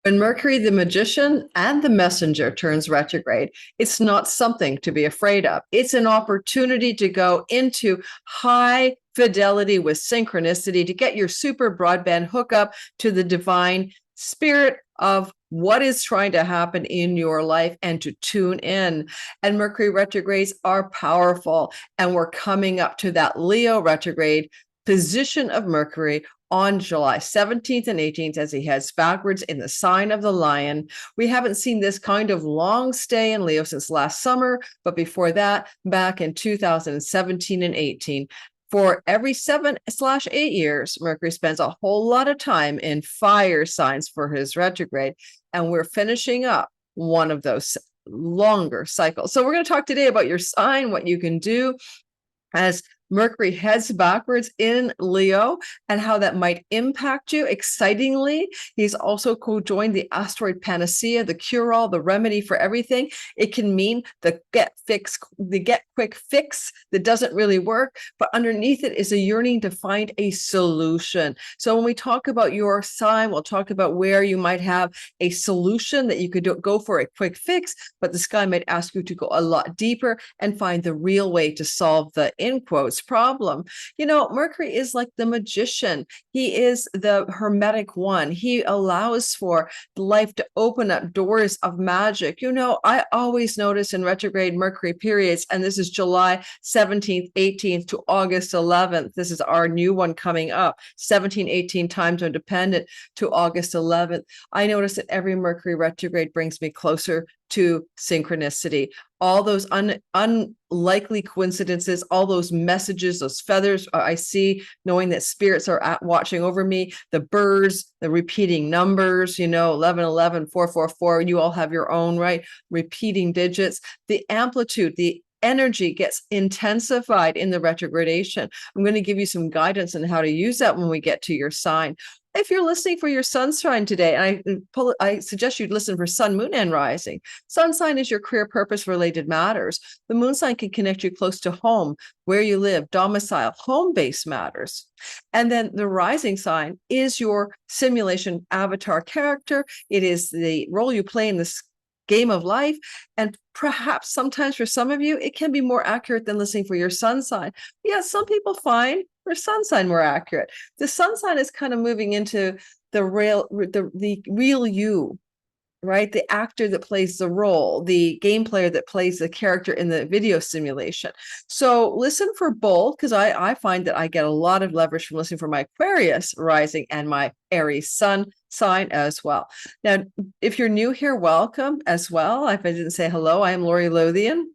When Mercury, the magician and the messenger, turns retrograde, it's not something to be afraid of. It's an opportunity to go into high fidelity with synchronicity, to get your super broadband hookup to the divine spirit of what is trying to happen in your life and to tune in. And Mercury retrogrades are powerful. And we're coming up to that Leo retrograde position of Mercury on July 17th and 18th as he heads backwards in the sign of the Lion. We haven't seen this kind of long stay in Leo since last summer, but before that, back in 2017 and 18. For every 7/8 years, Mercury spends a whole lot of time in fire signs for his retrograde, and we're finishing up one of those longer cycles. So we're going to talk today about your sign, what you can do as Mercury heads backwards in Leo and how that might impact you. Excitingly, he's also co-joined the Asteroid Panacea, the cure-all, the remedy for everything. It can mean the get quick fix that doesn't really work, but underneath it is a yearning to find a solution. So when we talk about your sign, we'll talk about where you might have a solution that you could go for a quick fix, but the sky might ask you to go a lot deeper and find the real way to solve the, in quotes, problem. You know, Mercury is like the magician. He is the hermetic one. He allows for life to open up doors of magic. You know, I always notice in retrograde Mercury periods, and this is July 17th, 18th to August 11th. This is our new one coming up, 17, 18 time zone dependent to August 11th. I notice that every Mercury retrograde brings me closer to synchronicity. All those unlikely coincidences, all those messages, those feathers I see, knowing that spirits are watching over me, the birds, the repeating numbers, you know, 1111, 444, you all have your own, right? Repeating digits, the amplitude, the energy gets intensified in the retrogradation. I'm going to give you some guidance on how to use that when we get to your sign. If you're listening for your sun sign today, and I suggest you listen for sun, moon, and rising. Sun sign is your career purpose related matters. The moon sign can connect you close to home, where you live, domicile, home-based matters. And then the rising sign is your simulation avatar character. It is the role you play in this game of life. And perhaps sometimes for some of you, it can be more accurate than listening for your sun sign. Yeah, some people find their sun sign more accurate. The sun sign is kind of moving into the real you, right? The actor that plays the role, the game player that plays the character in the video simulation. So listen for both, because I find that I get a lot of leverage from listening for my Aquarius rising and my Aries sun sign as well. Now, if you're new here, welcome as well. If I didn't say hello, I am Lori Lothian.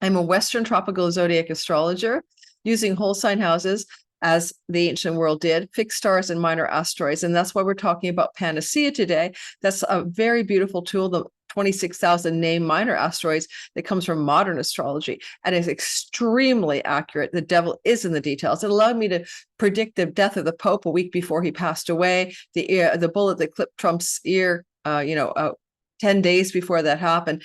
I'm a Western tropical zodiac astrologer using whole sign houses as the ancient world did, fixed stars and minor asteroids. And that's why we're talking about Panacea today. That's a very beautiful tool, the 26,000 named minor asteroids that comes from modern astrology and is extremely accurate. The devil is in the details. It allowed me to predict the death of the Pope a week before he passed away, the bullet that clipped Trump's ear, 10 days before that happened.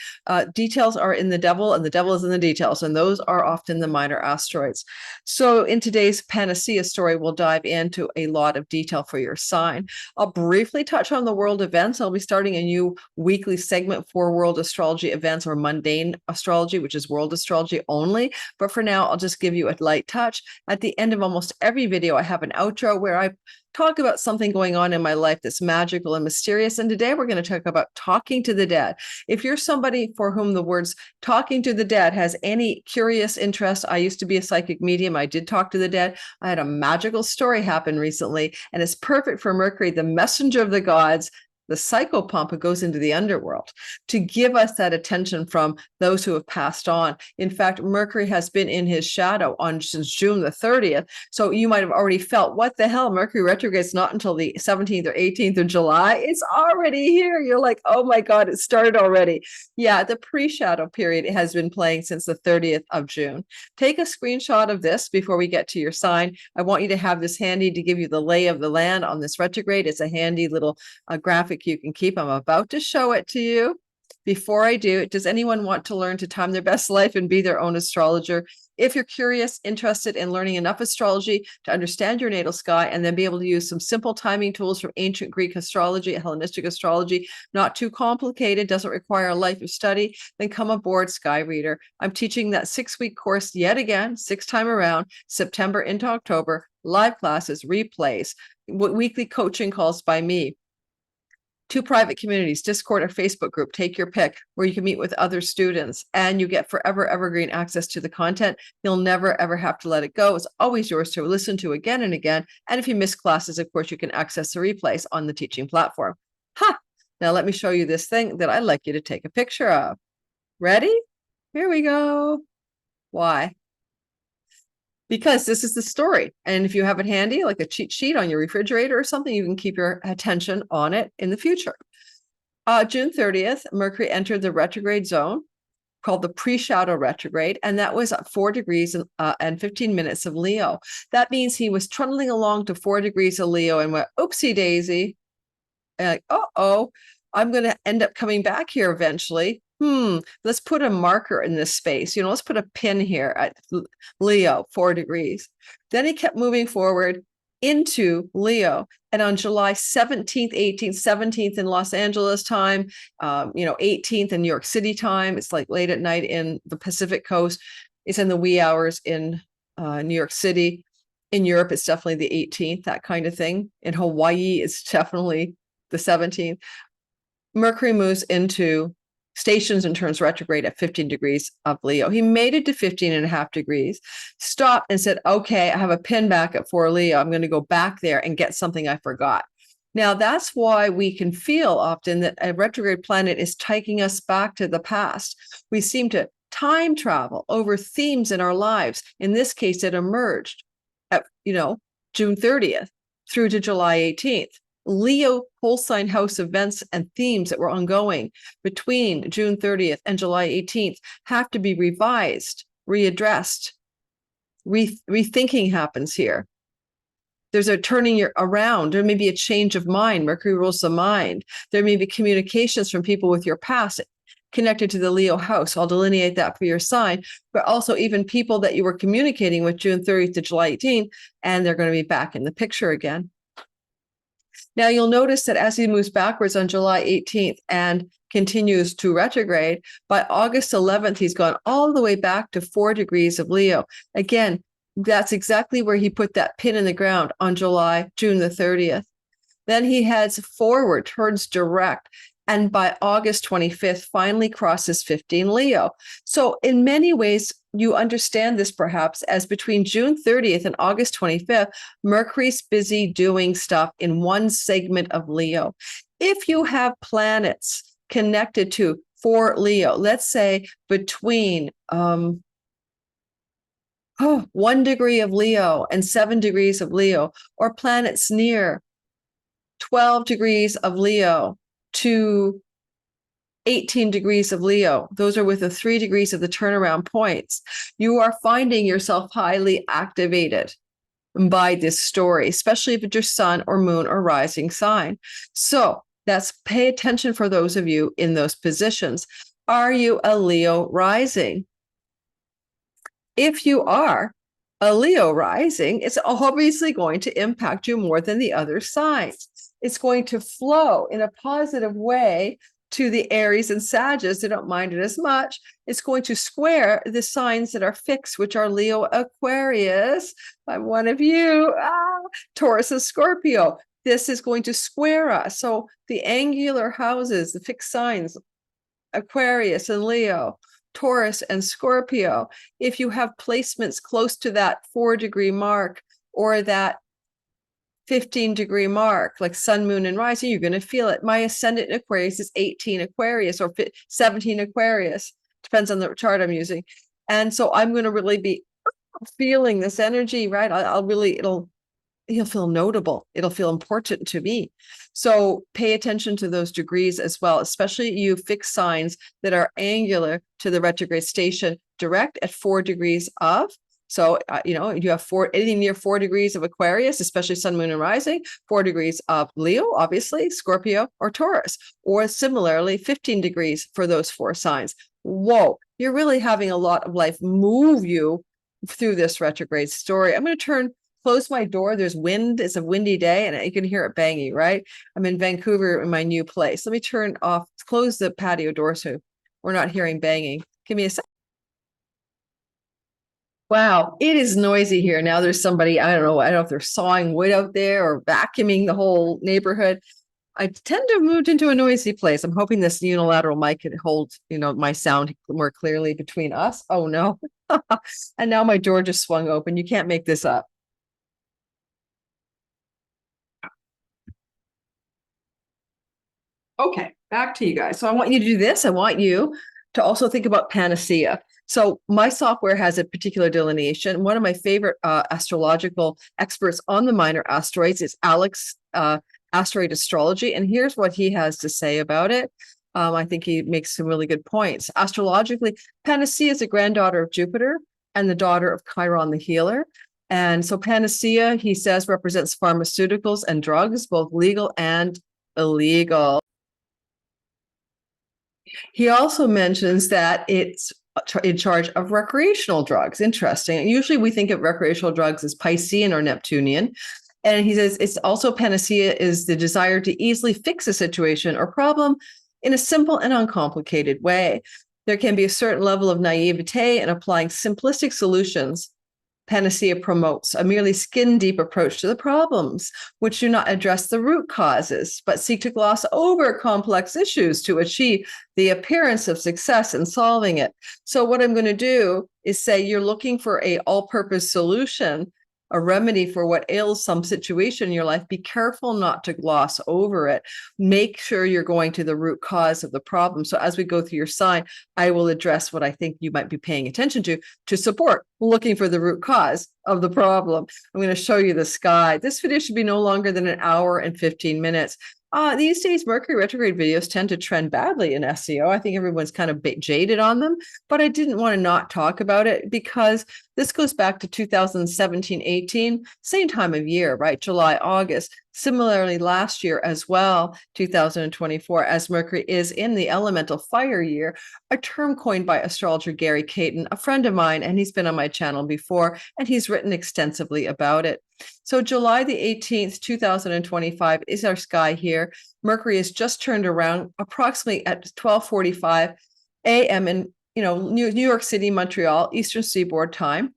Details are in the devil, and the devil is in the details, and those are often the minor asteroids. So in today's Panacea story, we'll dive into a lot of detail for your sign. I'll briefly touch on the world events. I'll be starting a new weekly segment for world astrology events, or mundane astrology, which is world astrology only. But for now, I'll just give you a light touch. At the end of almost every video, I have an outro where I talk about something going on in my life that's magical and mysterious. And today we're going to talk about talking to the dead. If you're somebody for whom the words talking to the dead has any curious interest, I used to be a psychic medium. I did talk to the dead. I had a magical story happen recently, and it's perfect for Mercury, the messenger of the gods, the psychopomp who goes into the underworld, to give us that attention from those who have passed on. In fact, Mercury has been in his shadow since June the 30th. So you might have already felt, what the hell? Mercury retrograde is not until the 17th or 18th of July. It's already here. You're like, oh my God, it started already. Yeah, the pre-shadow period has been playing since the 30th of June. Take a screenshot of this before we get to your sign. I want you to have this handy to give you the lay of the land on this retrograde. It's a handy little graphic you can keep. I'm about to show it to you. Before I do, does anyone want to learn to time their best life and be their own astrologer? If you're curious, interested in learning enough astrology to understand your natal sky and then be able to use some simple timing tools from ancient Greek astrology, Hellenistic astrology, not too complicated, doesn't require a life of study, then come aboard Sky Reader. I'm teaching that 6-week course yet again, 6th time around, September into October, live classes, replays, weekly coaching calls by me. 2 private communities, Discord or Facebook group, take your pick, where you can meet with other students and you get forever evergreen access to the content. You'll never, ever have to let it go. It's always yours to listen to again and again. And if you miss classes, of course, you can access the replays on the teaching platform. Now let me show you this thing that I'd like you to take a picture of. Ready? Here we go. Why? Because this is the story. And if you have it handy, like a cheat sheet on your refrigerator or something, you can keep your attention on it in the future. June 30th, Mercury entered the retrograde zone called the pre-shadow retrograde, and that was at 4 degrees and 15 minutes of Leo. That means he was trundling along to 4 degrees of Leo and went, oopsie daisy. And like, uh-oh, I'm going to end up coming back here eventually. Let's put a marker in this space. Let's put a pin here at Leo, 4 degrees. Then he kept moving forward into Leo. And on July 17th, 18th, 17th in Los Angeles time, 18th in New York City time, it's like late at night in the Pacific Coast. It's in the wee hours in New York City. In Europe, it's definitely the 18th, that kind of thing. In Hawaii, it's definitely the 17th. Mercury moves into stations and turns retrograde at 15 degrees of Leo. He made it to 15.5 degrees, stopped and said, okay, I have a pin back at 4 Leo. I'm going to go back there and get something I forgot. Now, that's why we can feel often that a retrograde planet is taking us back to the past. We seem to time travel over themes in our lives. In this case, it emerged at, June 30th through to July 18th. Leo whole sign house events and themes that were ongoing between June 30th and July 18th have to be revised, readdressed. Rethinking happens here. There's a turning around. There may be a change of mind. Mercury rules the mind. There may be communications from people with your past connected to the Leo house. I'll delineate that for your sign, but also even people that you were communicating with June 30th to July 18th, and they're going to be back in the picture again. Now, you'll notice that as he moves backwards on July 18th and continues to retrograde, by August 11th, he's gone all the way back to 4 degrees of Leo. Again, that's exactly where he put that pin in the ground on June the 30th. Then he heads forward, turns direct, and by August 25th, finally crosses 15 Leo. So in many ways, you understand this perhaps as between June 30th and August 25th, Mercury's busy doing stuff in one segment of Leo. If you have planets connected to 4 Leo, let's say between 1 degree of Leo and 7 degrees of Leo, or planets near 12 degrees of Leo to 18 degrees of Leo. Those are with the 3 degrees of the turnaround points. You are finding yourself highly activated by this story, especially if it's your sun or moon or rising sign. So that's pay attention for those of you in those positions. Are you a Leo rising? If you are a Leo rising, it's obviously going to impact you more than the other signs. It's going to flow in a positive way to the Aries and Sagittarius. They don't mind it as much. It's going to square the signs that are fixed, which are Leo, Aquarius. I'm one of you. Taurus and Scorpio. This is going to square us. So the angular houses, the fixed signs, Aquarius and Leo, Taurus and Scorpio. If you have placements close to that 4-degree mark or that 15-degree mark, like sun, moon, and rising, you're going to feel it. My ascendant in Aquarius is 18 Aquarius or 17 Aquarius. Depends on the chart I'm using. And so I'm going to really be feeling this energy, right? It'll feel notable. It'll feel important to me. So pay attention to those degrees as well, especially you fixed signs that are angular to the retrograde station direct at 4 degrees of So, you have anything near 4 degrees of Aquarius, especially sun, moon, and rising, 4 degrees of Leo, obviously, Scorpio, or Taurus, or similarly, 15 degrees for those 4 signs. Whoa, you're really having a lot of life move you through this retrograde story. I'm going to close my door. There's wind. It's a windy day, and you can hear it banging, right? I'm in Vancouver in my new place. Let me close the patio door so we're not hearing banging. Give me a second. Wow, it is noisy here. Now there's somebody, I don't know if they're sawing wood out there or vacuuming the whole neighborhood. I tend to have moved into a noisy place. I'm hoping this unilateral mic can hold, my sound more clearly between us. Oh no. And now my door just swung open. You can't make this up. Okay, back to you guys. So I want you to do this. I want you to also think about Panacea. So my software has a particular delineation. One of my favorite astrological experts on the minor asteroids is Alex, Asteroid Astrology. And here's what he has to say about it. I think he makes some really good points. Astrologically, Panacea is a granddaughter of Jupiter and the daughter of Chiron the healer. And so Panacea, he says, represents pharmaceuticals and drugs, both legal and illegal. He also mentions that it's in charge of recreational drugs. Interesting. Usually we think of recreational drugs as Piscean or Neptunian. And he says it's also Panacea is the desire to easily fix a situation or problem in a simple and uncomplicated way. There can be a certain level of naivete in applying simplistic solutions. Panacea promotes a merely skin-deep approach to the problems, which do not address the root causes, but seek to gloss over complex issues to achieve the appearance of success in solving it. So what I'm going to do is say you're looking for an all-purpose solution, a remedy for what ails some situation in your life. Be careful not to gloss over it. Make sure you're going to the root cause of the problem. So as we go through your sign, I will address what I think you might be paying attention to support looking for the root cause of the problem. I'm going to show you the sky. This video should be no longer than an hour and 15 minutes. These days, Mercury retrograde videos tend to trend badly in SEO. I think everyone's kind of jaded on them, but I didn't want to not talk about it because this goes back to 2017, 18, same time of year, right? July, August. Similarly, last year as well, 2024, as Mercury is in the elemental fire year, a term coined by astrologer Gary Caton, a friend of mine, and he's been on my channel before, and he's written extensively about it. So July the 18th, 2025 is our sky here. Mercury has just turned around approximately at 12:45 a.m. in New York City, Montreal, Eastern Seaboard time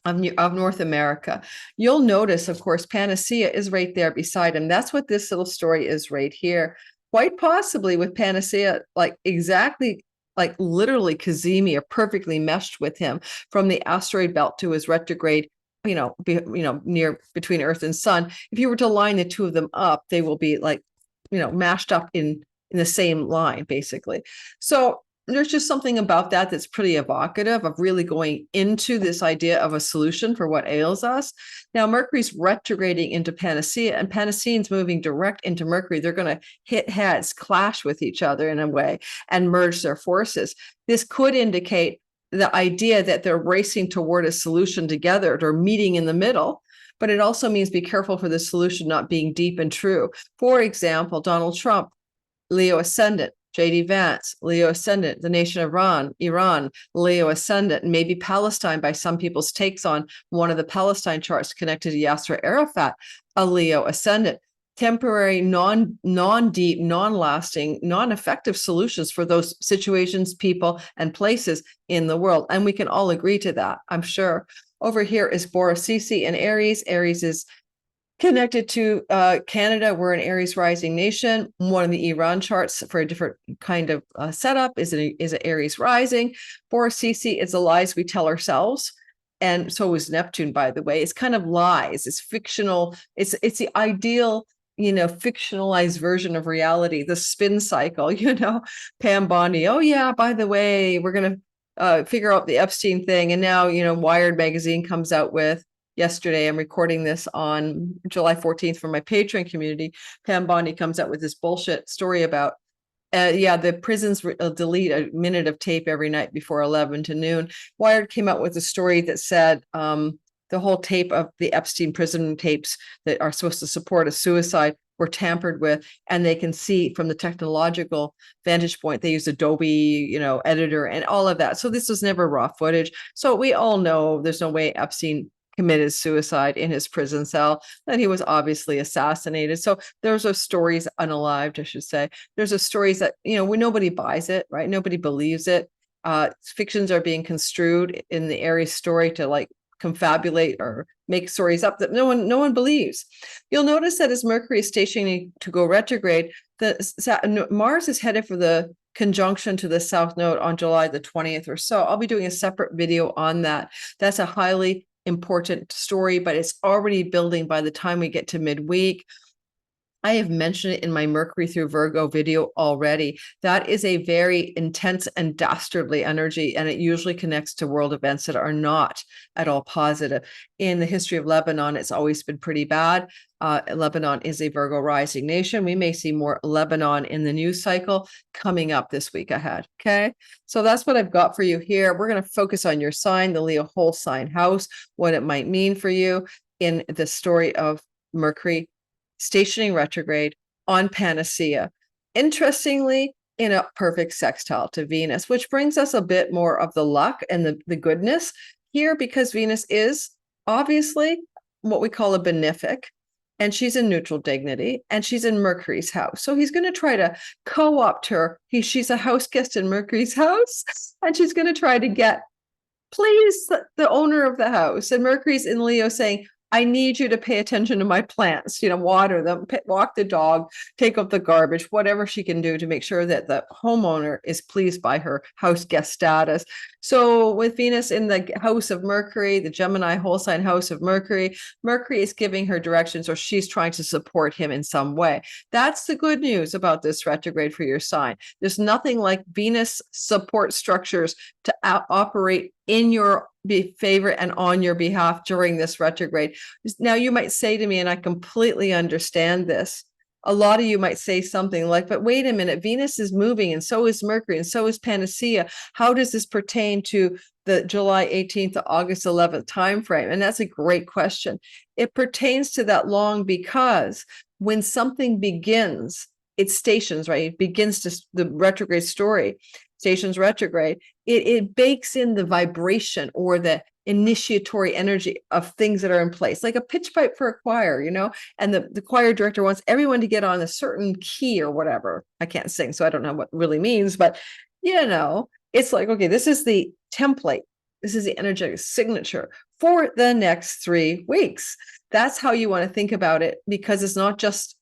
of North America. You'll notice, of course, Panacea is right there beside him. That's what this little story is right here. Quite possibly with Panacea, literally Cazimi are perfectly meshed with him from the asteroid belt to his retrograde, near between Earth and Sun. If you were to line the two of them up, they will be mashed up in the same line, basically. So there's just something about that that's pretty evocative of really going into this idea of a solution for what ails us. Now, Mercury's retrograding into Panacea, and Panaceans moving direct into Mercury. They're going to hit heads, clash with each other in a way, and merge their forces. This could indicate the idea that they're racing toward a solution together or meeting in the middle, but it also means be careful for the solution not being deep and true. For example, Donald Trump, Leo ascendant, J.D. Vance, Leo ascendant, the nation of Iran, Leo ascendant, and maybe Palestine by some people's takes on one of the Palestine charts connected to Yasser Arafat, a Leo ascendant. Temporary, non-deep, non-lasting, non-effective solutions for those situations, people, and places in the world. And we can all agree to that, I'm sure. Over here is Borasisi in Aries. Aries is connected to Canada. We're an Aries rising nation. One of the Iran charts for a different kind of setup is an Aries rising. Borasisi is the lies we tell ourselves. And so is Neptune, by the way. It's kind of lies. It's fictional. It's the ideal, fictionalized version of reality, the spin cycle, Pam Bondi. Oh yeah, by the way, we're going to figure out the Epstein thing. And now, Wired magazine comes out with, yesterday, I'm recording this on July 14th for my Patreon community. Pam Bondi comes out with this bullshit story about Yeah, the prisons delete a minute of tape every night before 11 to noon. Wired came out with a story that said the whole tape of the Epstein prison tapes that are supposed to support a suicide were tampered with, and they can see from the technological vantage point, they use Adobe, editor and all of that. So this was never raw footage. So we all know there's no way Epstein committed suicide in his prison cell, that he was obviously assassinated. So there's those stories, unalived, I should say. There's those stories that, when nobody buys it, right? Nobody believes it. Fictions are being construed in the Aries story to like confabulate or make stories up that no one believes. You'll notice that as Mercury is stationing to go retrograde, Mars is headed for the conjunction to the South Node on July the 20th or so. I'll be doing a separate video on that. That's a highly important story, but it's already building by the time we get to midweek. I have mentioned it in my Mercury through Virgo video already. That is a very intense and dastardly energy, and it usually connects to world events that are not at all positive. In the history of Lebanon, it's always been pretty bad. Lebanon is a Virgo rising nation. We may see more Lebanon in the news cycle coming up this week ahead. Okay, so that's what I've got for you here. We're going to focus on your sign, the Leo whole sign house, what it might mean for you in the story of Mercury stationing retrograde on Panacea. Interestingly, in a perfect sextile to Venus, which brings us a bit more of the luck and the goodness here, because Venus is obviously what we call a benefic, and she's in neutral dignity, and she's in Mercury's house. So he's going to try to co-opt her. She's a house guest in Mercury's house, and she's going to try to please the owner of the house. And Mercury's in Leo saying, I need you to pay attention to my plants, water them, walk the dog, take up the garbage, whatever she can do to make sure that the homeowner is pleased by her house guest status. So with Venus in the house of Mercury, the Gemini whole sign house of Mercury, Mercury is giving her directions, or she's trying to support him in some way. That's the good news about this retrograde for your sign. There's nothing like Venus support structures to operate in your favor and on your behalf during this retrograde. Now, you might say to me, and I completely understand this, a lot of you might say something like, but wait a minute, Venus is moving and so is Mercury and so is Panacea. How does this pertain to the July 18th to August 11th timeframe? And that's a great question. It pertains to that long because when something begins, it stations, right? It begins to the retrograde story, stations retrograde. It bakes in the vibration or the initiatory energy of things that are in place, like a pitch pipe for a choir, and the choir director wants everyone to get on a certain key or whatever. I can't sing, so I don't know what it really means, but it's like, okay, this is the template. This is the energetic signature for the next 3 weeks. That's how you want to think about it, because it's not just,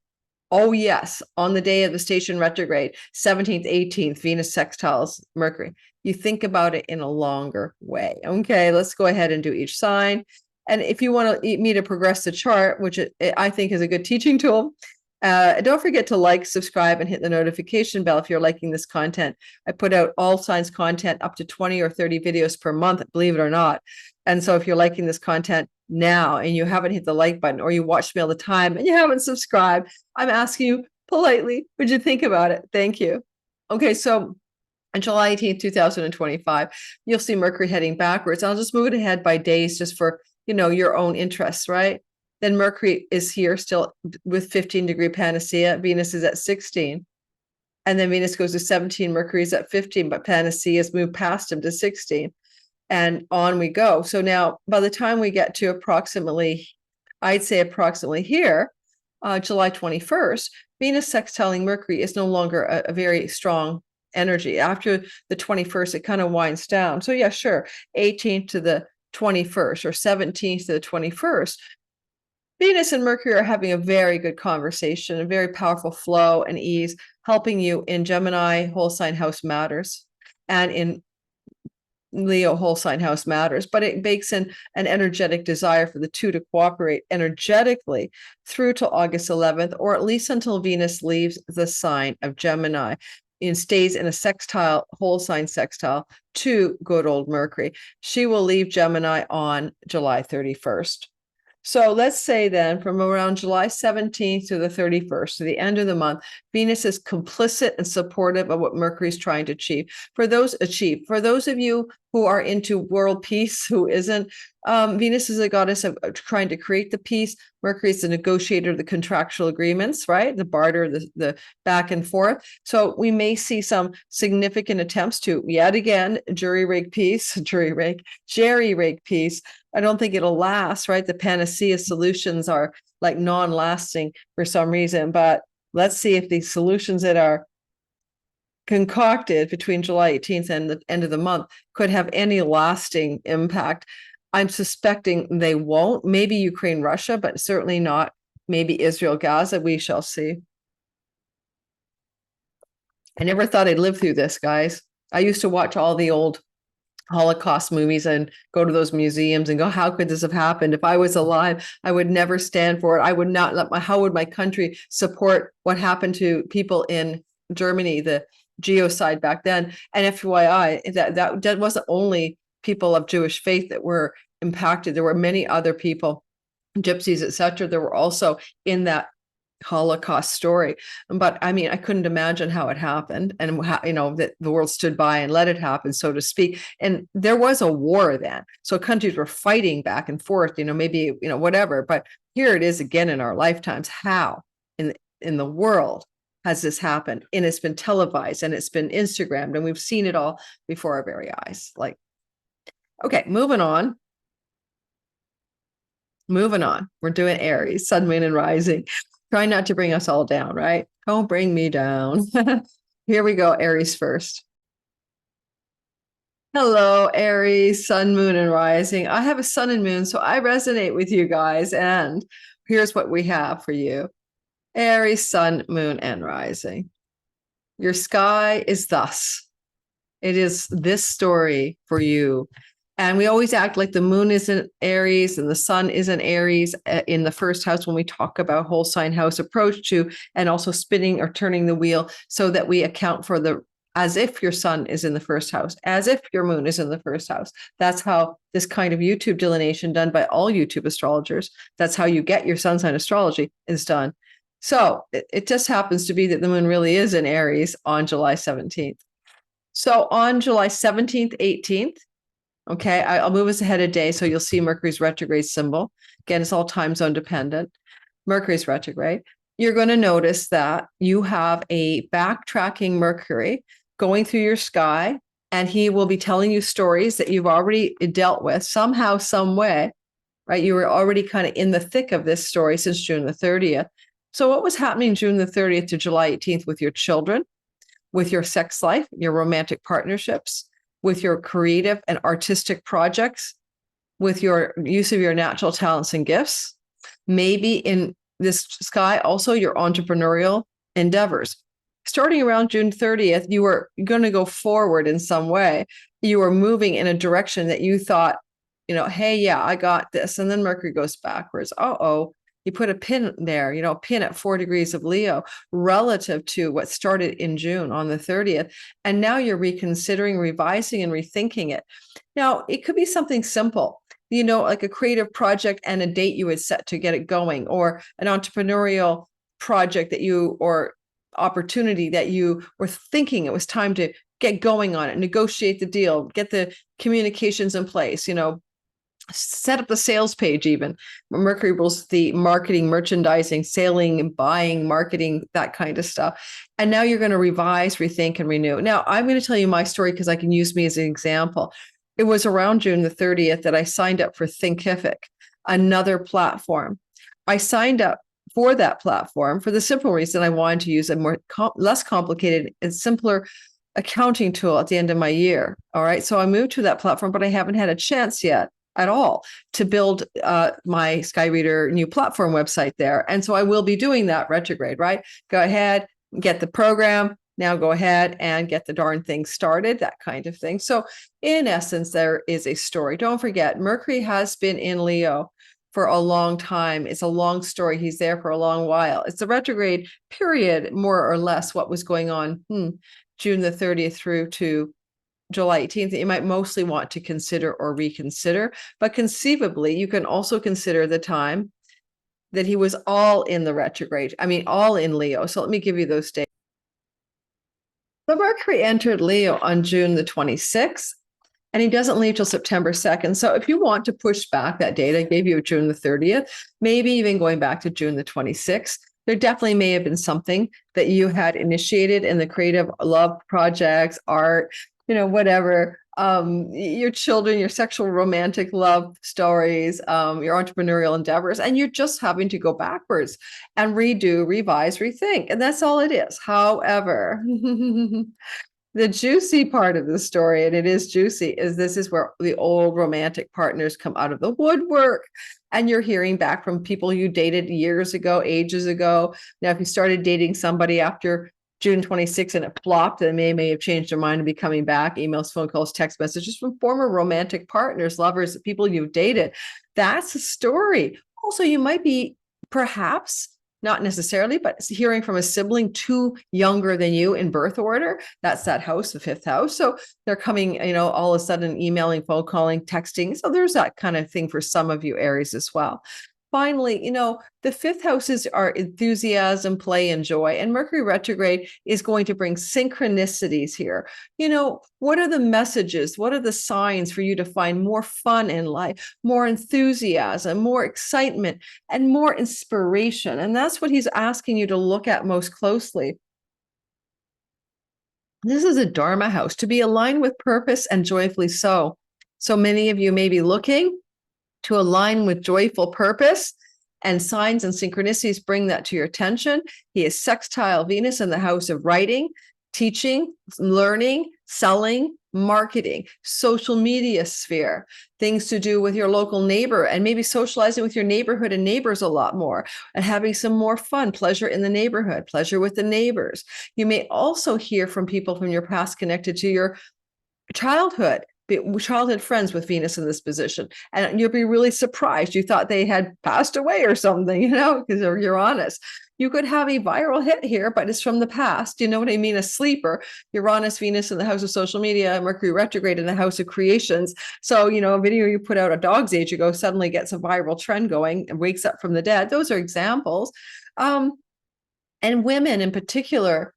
oh yes, on the day of the station retrograde, 17th, 18th, Venus sextiles Mercury. You think about it in a longer way. Okay, let's go ahead and do each sign. And if you want me to progress the chart, which I think is a good teaching tool, don't forget to like, subscribe, and hit the notification bell if you're liking this content. I put out all signs content, up to 20 or 30 videos per month, believe it or not. And so if you're liking this content now and you haven't hit the like button, or you watch me all the time and you haven't subscribed, I'm asking you politely, would you think about it? Thank you. Okay, so on July 18th, 2025, you'll see Mercury heading backwards. I'll just move it ahead by days just for, your own interests, right? Then Mercury is here still with 15-degree Panacea. Venus is at 16. And then Venus goes to 17. Mercury is at 15, but Panacea has moved past him to 16. And on we go. So now, by the time we get to approximately here, July 21st, Venus sextiling Mercury is no longer a very strong energy. After the 21st, it kind of winds down. So yeah, sure, 18th to the 21st or 17th to the 21st, Venus and Mercury are having a very good conversation, a very powerful flow and ease, helping you in Gemini whole sign house matters and in Leo whole sign house matters, but it bakes in an energetic desire for the two to cooperate energetically through to August 11th, or at least until Venus leaves the sign of Gemini and stays in a sextile, whole sign sextile to good old Mercury. She will leave Gemini on July 31st. So let's say then from around July 17th to the 31st, to the end of the month, Venus is complicit and supportive of what Mercury is trying to achieve. For those of you who are into world peace, who isn't, Venus is a goddess of trying to create the peace. Mercury is the negotiator of the contractual agreements, right? The barter, the back and forth. So we may see some significant attempts to yet again jerry-rig peace. I don't think it'll last, right? The panacea solutions are like non-lasting for some reason, but let's see if the solutions that are concocted between July 18th and the end of the month could have any lasting impact. I'm suspecting they won't. Maybe Ukraine, Russia, but certainly not maybe Israel, Gaza. We shall see. I never thought I'd live through this, guys. I used to watch all the old Holocaust movies and go to those museums and go, how could this have happened? If I was alive, I would never stand for it. I would not how would my country support what happened to people in Germany, the genocide back then? And FYI, that wasn't only people of Jewish faith that were impacted. There were many other people, gypsies, etc. There were also in that Holocaust story. But I mean, I couldn't imagine how it happened and how, that the world stood by and let it happen, so to speak. And there was a war then. So countries were fighting back and forth, maybe, whatever. But here it is again in our lifetimes. How in the world has this happened? And it's been televised and it's been Instagrammed and we've seen it all before our very eyes. Like, okay, moving on. We're doing Aries, Sun, Moon, and Rising. Try not to bring us all down, right? Don't bring me down. Here we go, Aries first. Hello, Aries, Sun, Moon, and Rising. I have a Sun and Moon, so I resonate with you guys. And here's what we have for you. Aries, Sun, Moon, and Rising. Your sky is thus. It is this story for you. And we always act like the moon isn't Aries and the sun isn't Aries in the first house when we talk about whole sign house approach to, and also spinning or turning the wheel so that we account for as if your sun is in the first house, as if your moon is in the first house. That's how this kind of YouTube delineation done by all YouTube astrologers, that's how you get your sun sign astrology is done. So it just happens to be that the moon really is in Aries on July 17th. So on July 17th, 18th, okay, I'll move us ahead a day so you'll see Mercury's retrograde symbol. Again, it's all time zone dependent. Mercury's retrograde. You're going to notice that you have a backtracking Mercury going through your sky, and he will be telling you stories that you've already dealt with somehow, some way, right? You were already kind of in the thick of this story since June the 30th. So what was happening June the 30th to July 18th with your children, with your sex life, your romantic partnerships, with your creative and artistic projects, with your use of your natural talents and gifts, maybe in this sky, also your entrepreneurial endeavors. Starting around June 30th, you were going to go forward in some way. You were moving in a direction that you thought, hey, yeah, I got this. And then Mercury goes backwards. You put a pin there, pin at 4 degrees of Leo relative to what started in June on the 30th. And now you're reconsidering, revising, and rethinking it. Now, it could be something simple, like a creative project and a date you would set to get it going, or an entrepreneurial project or opportunity that you were thinking it was time to get going on it, negotiate the deal, get the communications in place, set up the sales page. Even Mercury rules the marketing, merchandising, selling, buying, marketing, that kind of stuff. And now you're going to revise, rethink, and renew. Now I'm going to tell you my story because I can use me as an example. It was around June the 30th that I signed up for Thinkific, another platform. I signed up for that platform for the simple reason I wanted to use a less complicated and simpler accounting tool at the end of my year. All right. So I moved to that platform, but I haven't had a chance yet at all to build my Skyreader new platform website there. And so I will be doing that retrograde, right? Go ahead, get the program. Now go ahead and get the darn thing started, that kind of thing. So in essence, there is a story. Don't forget, Mercury has been in Leo for a long time. It's a long story. He's there for a long while. It's the retrograde period, more or less, what was going on June the 30th through to July 18th that you might mostly want to consider or reconsider. But conceivably, you can also consider the time that he was all in the retrograde. I mean, all in Leo. So let me give you those dates. The Mercury entered Leo on June the 26th, and he doesn't leave till September 2nd. So if you want to push back that date, I gave you June the 30th, maybe even going back to June the 26th. There definitely may have been something that you had initiated in the creative love projects, art, whatever, your children, your sexual romantic love stories, your entrepreneurial endeavors, and you're just having to go backwards and redo, revise, rethink. And that's all it is. However, the juicy part of the story, and it is juicy, is this is where the old romantic partners come out of the woodwork, and you're hearing back from people you dated years ago, ages ago. Now, if you started dating somebody after June 26th and it flopped, and they may have changed their mind and be coming back, emails, phone calls, text messages from former romantic partners, lovers, people you've dated. That's a story. Also, you might be perhaps, not necessarily, but hearing from a sibling too younger than you in birth order. That's that house, the fifth house. So they're coming, all of a sudden emailing, phone calling, texting. So there's that kind of thing for some of you Aries as well. Finally, the fifth houses are enthusiasm, play, and joy. And Mercury retrograde is going to bring synchronicities here. What are the messages? What are the signs for you to find more fun in life, more enthusiasm, more excitement, and more inspiration? And that's what he's asking you to look at most closely. This is a Dharma house, to be aligned with purpose and joyfully so. So many of you may be looking to align with joyful purpose, and signs and synchronicities bring that to your attention. He is sextile Venus in the house of writing, teaching, learning, selling, marketing, social media sphere, things to do with your local neighbor, and maybe socializing with your neighborhood and neighbors a lot more, and having some more fun, pleasure in the neighborhood, pleasure with the neighbors. You may also hear from people from your past connected to your childhood friends with Venus in this position. And you'll be really surprised. You thought they had passed away or something, because of Uranus. You could have a viral hit here, but it's from the past. You know what I mean? A sleeper. Uranus, Venus in the house of social media, Mercury retrograde in the house of creations. So, a video you put out a dog's age ago suddenly gets a viral trend going and wakes up from the dead. Those are examples. And women in particular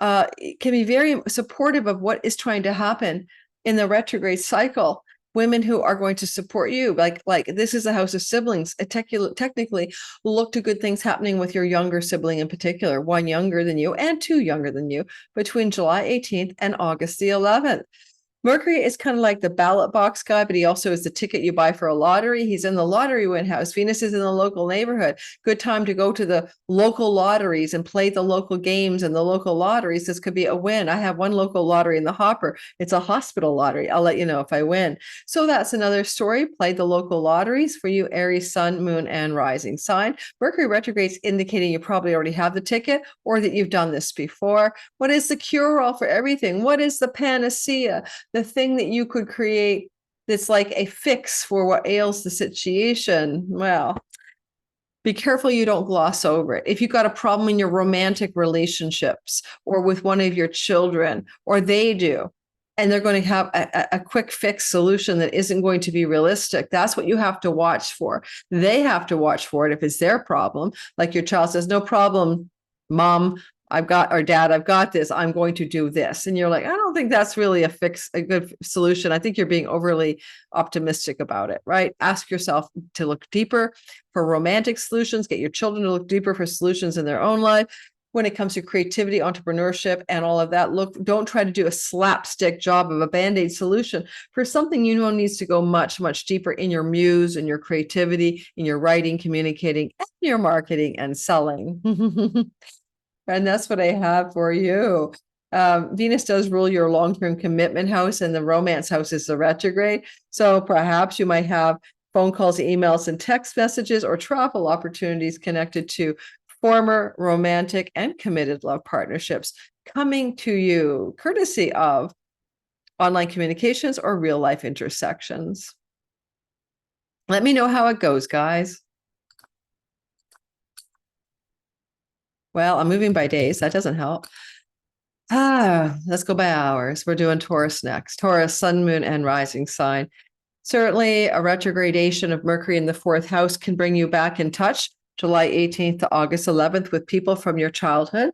can be very supportive of what is trying to happen in the retrograde cycle. Women who are going to support you, like this is a house of siblings. Technically, look to good things happening with your younger sibling in particular, one younger than you and two younger than you, between July 18th and August the 11th. Mercury is kind of like the ballot box guy, but he also is the ticket you buy for a lottery. He's in the lottery win house. Venus is in the local neighborhood. Good time to go to the local lotteries and play the local games and the local lotteries. This could be a win. I have one local lottery in the hopper. It's a hospital lottery. I'll let you know if I win. So that's another story. Play the local lotteries for you, Aries, Sun, Moon, and Rising sign. Mercury retrograde is indicating you probably already have the ticket or that you've done this before. What is the cure-all for everything? What is the panacea? The thing that you could create that's like a fix for what ails the situation. Well, be careful you don't gloss over it. If you've got a problem in your romantic relationships or with one of your children, or they do, and they're going to have a quick fix solution that isn't going to be realistic, that's what you have to watch for. They have to watch for it if it's their problem. Like your child says, no problem, mom, Dad, I've got this, I'm going to do this. And you're like, I don't think that's really a good solution. I think you're being overly optimistic about it, right? Ask yourself to look deeper for romantic solutions, get your children to look deeper for solutions in their own life. When it comes to creativity, entrepreneurship, and all of that, don't try to do a slapstick job of a Band-Aid solution for something needs to go much, much deeper in your muse, in your creativity, in your writing, communicating, and your marketing and selling. And that's what I have for you. Venus does rule your long-term commitment house, and the romance house is the retrograde. So perhaps you might have phone calls, emails, and text messages or travel opportunities connected to former romantic and committed love partnerships coming to you courtesy of online communications or real-life intersections. Let me know how it goes, guys. Well, I'm moving by days. That doesn't help. Let's go by hours. We're doing Taurus next. Taurus, sun, moon, and rising sign. Certainly, a retrogradation of Mercury in the fourth house can bring you back in touch July 18th to August 11th with people from your childhood,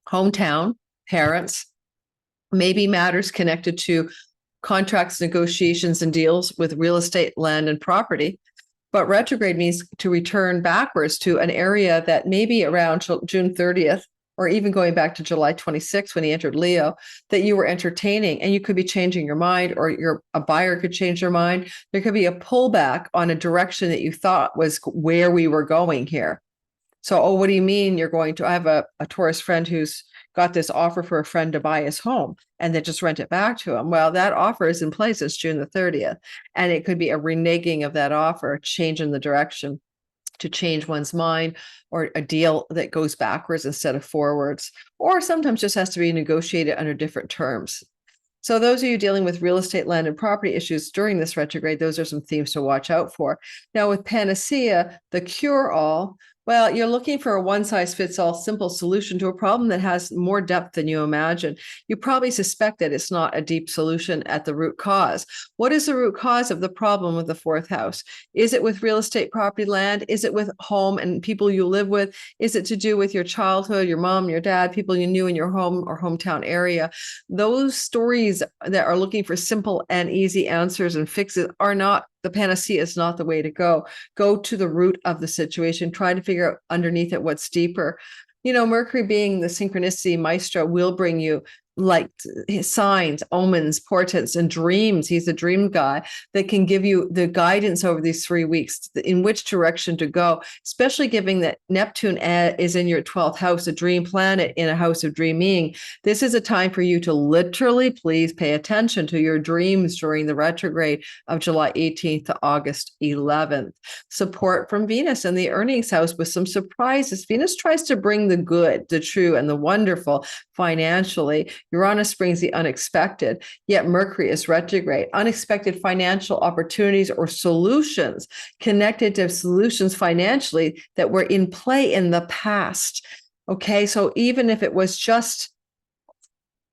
hometown, parents, maybe matters connected to contracts, negotiations, and deals with real estate, land, and property. But retrograde means to return backwards to an area that maybe around June 30th, or even going back to July 26th when he entered Leo, that you were entertaining, and you could be changing your mind, or a buyer could change their mind. There could be a pullback on a direction that you thought was where we were going here. So, oh, what do you mean you're going to? I have a Taurus friend who's got this offer for a friend to buy his home and then just rent it back to him. Well, that offer is in place since June the 30th. And it could be a reneging of that offer, change in the direction to change one's mind, or a deal that goes backwards instead of forwards, or sometimes just has to be negotiated under different terms. So those of you dealing with real estate, land, and property issues during this retrograde, those are some themes to watch out for. Now with Panacea, the cure-all, well, you're looking for a one-size-fits-all simple solution to a problem that has more depth than you imagine. You probably suspect that it's not a deep solution at the root cause. What is the root cause of the problem with the fourth house? Is it with real estate, property, land? Is it with home and people you live with? Is it to do with your childhood, your mom, your dad, people you knew in your home or hometown area? Those stories that are looking for simple and easy answers and fixes are not, the panacea is not the way to go. Go to the root of the situation, try to figure out underneath it what's deeper. You know, Mercury being the synchronicity maestro will bring you like signs, omens, portents, and dreams. He's a dream guy that can give you the guidance over these 3 weeks in which direction to go, especially given that Neptune is in your 12th house, a dream planet in a house of dreaming. This is a time for you to literally please pay attention to your dreams during the retrograde of July 18th to August 11th. Support from Venus in the earnings house with some surprises. Venus tries to bring the good, the true, and the wonderful financially. Uranus brings the unexpected, yet Mercury is retrograde. Unexpected financial opportunities or solutions connected to solutions financially that were in play in the past. Okay, so even if it was just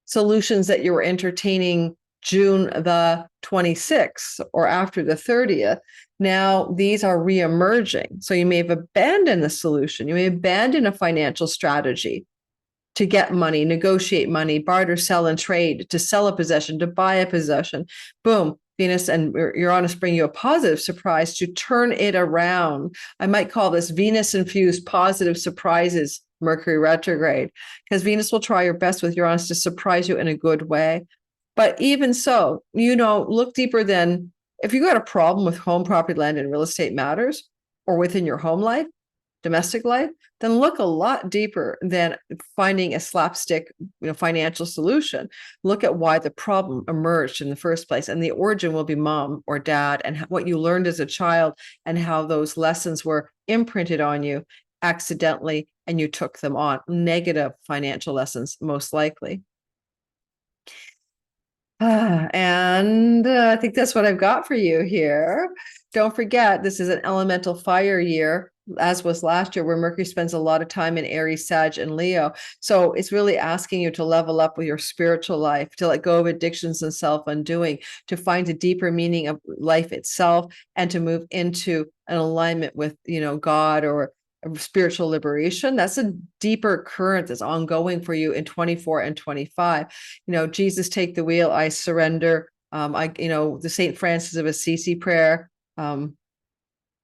solutions that you were entertaining June the 26th or after the 30th, now these are reemerging. So you may have abandoned the solution. You may abandon a financial strategy to get money, negotiate money, barter, sell, and trade, to sell a possession, to buy a possession. Boom, Venus and Uranus bring you a positive surprise to turn it around. I might call this Venus-infused positive surprises, Mercury retrograde, because Venus will try her best with Uranus to surprise you in a good way. But even so, you know, look deeper than, if you got a problem with home, property, land, and real estate matters, or within your home life, domestic life, then look a lot deeper than finding a slapstick, financial solution. Look at why the problem emerged in the first place, and the origin will be mom or dad, and what you learned as a child, and how those lessons were imprinted on you accidentally, and you took them on. Negative financial lessons, most likely. And I think that's what I've got for you here. Don't forget, this is an elemental fire year, as was last year, where Mercury spends a lot of time in Aries, Sag, and Leo. So it's really asking you to level up with your spiritual life, to let go of addictions and self-undoing, to find a deeper meaning of life itself, and to move into an alignment with, God, or spiritual liberation. That's a deeper current that's ongoing for you in 24 and 25. Jesus, take the wheel, I surrender. The St. Francis of Assisi prayer.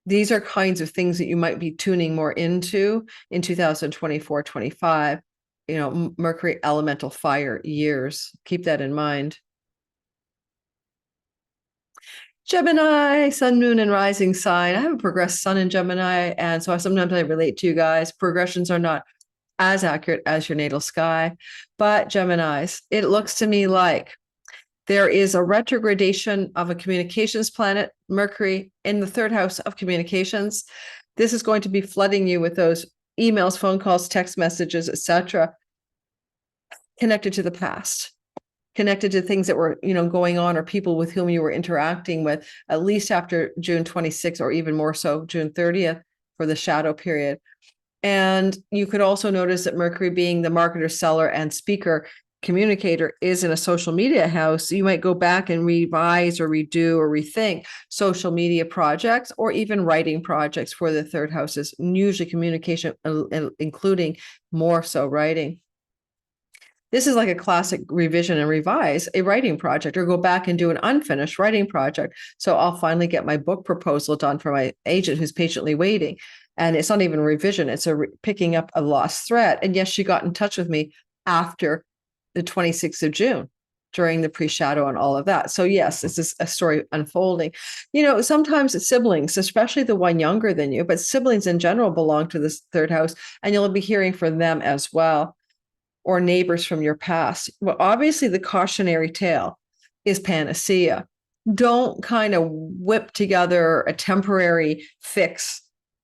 These are kinds of things that you might be tuning more into in 2024, 25, Mercury elemental fire years. Keep that in mind. Gemini, sun, moon, and rising sign. I have a progressed sun in Gemini, and so sometimes I relate to you guys. Progressions are not as accurate as your natal sky, but Geminis, it looks to me like there is a retrogradation of a communications planet, Mercury, in the third house of communications. This is going to be flooding you with those emails, phone calls, text messages, etc., connected to the past, connected to things that were, going on, or people with whom you were interacting with, at least after June 26th, or even more so June 30th for the shadow period. And you could also notice that Mercury, being the marketer, seller, and speaker, communicator, is in a social media house. You might go back and revise or redo or rethink social media projects or even writing projects for the third houses, usually communication, including more so writing. This is like a classic revision and revise a writing project, or go back and do an unfinished writing project. So I'll finally get my book proposal done for my agent who's patiently waiting. And it's not even a revision, it's picking up a lost thread. And yes, she got in touch with me after the 26th of June during the pre-shadow and all of that. So yes, this is a story unfolding. Sometimes it's siblings, especially the one younger than you, but siblings in general belong to this third house, and you'll be hearing from them as well, or neighbors from your past. Well, obviously the cautionary tale is Panacea. Don't kind of whip together a temporary fix,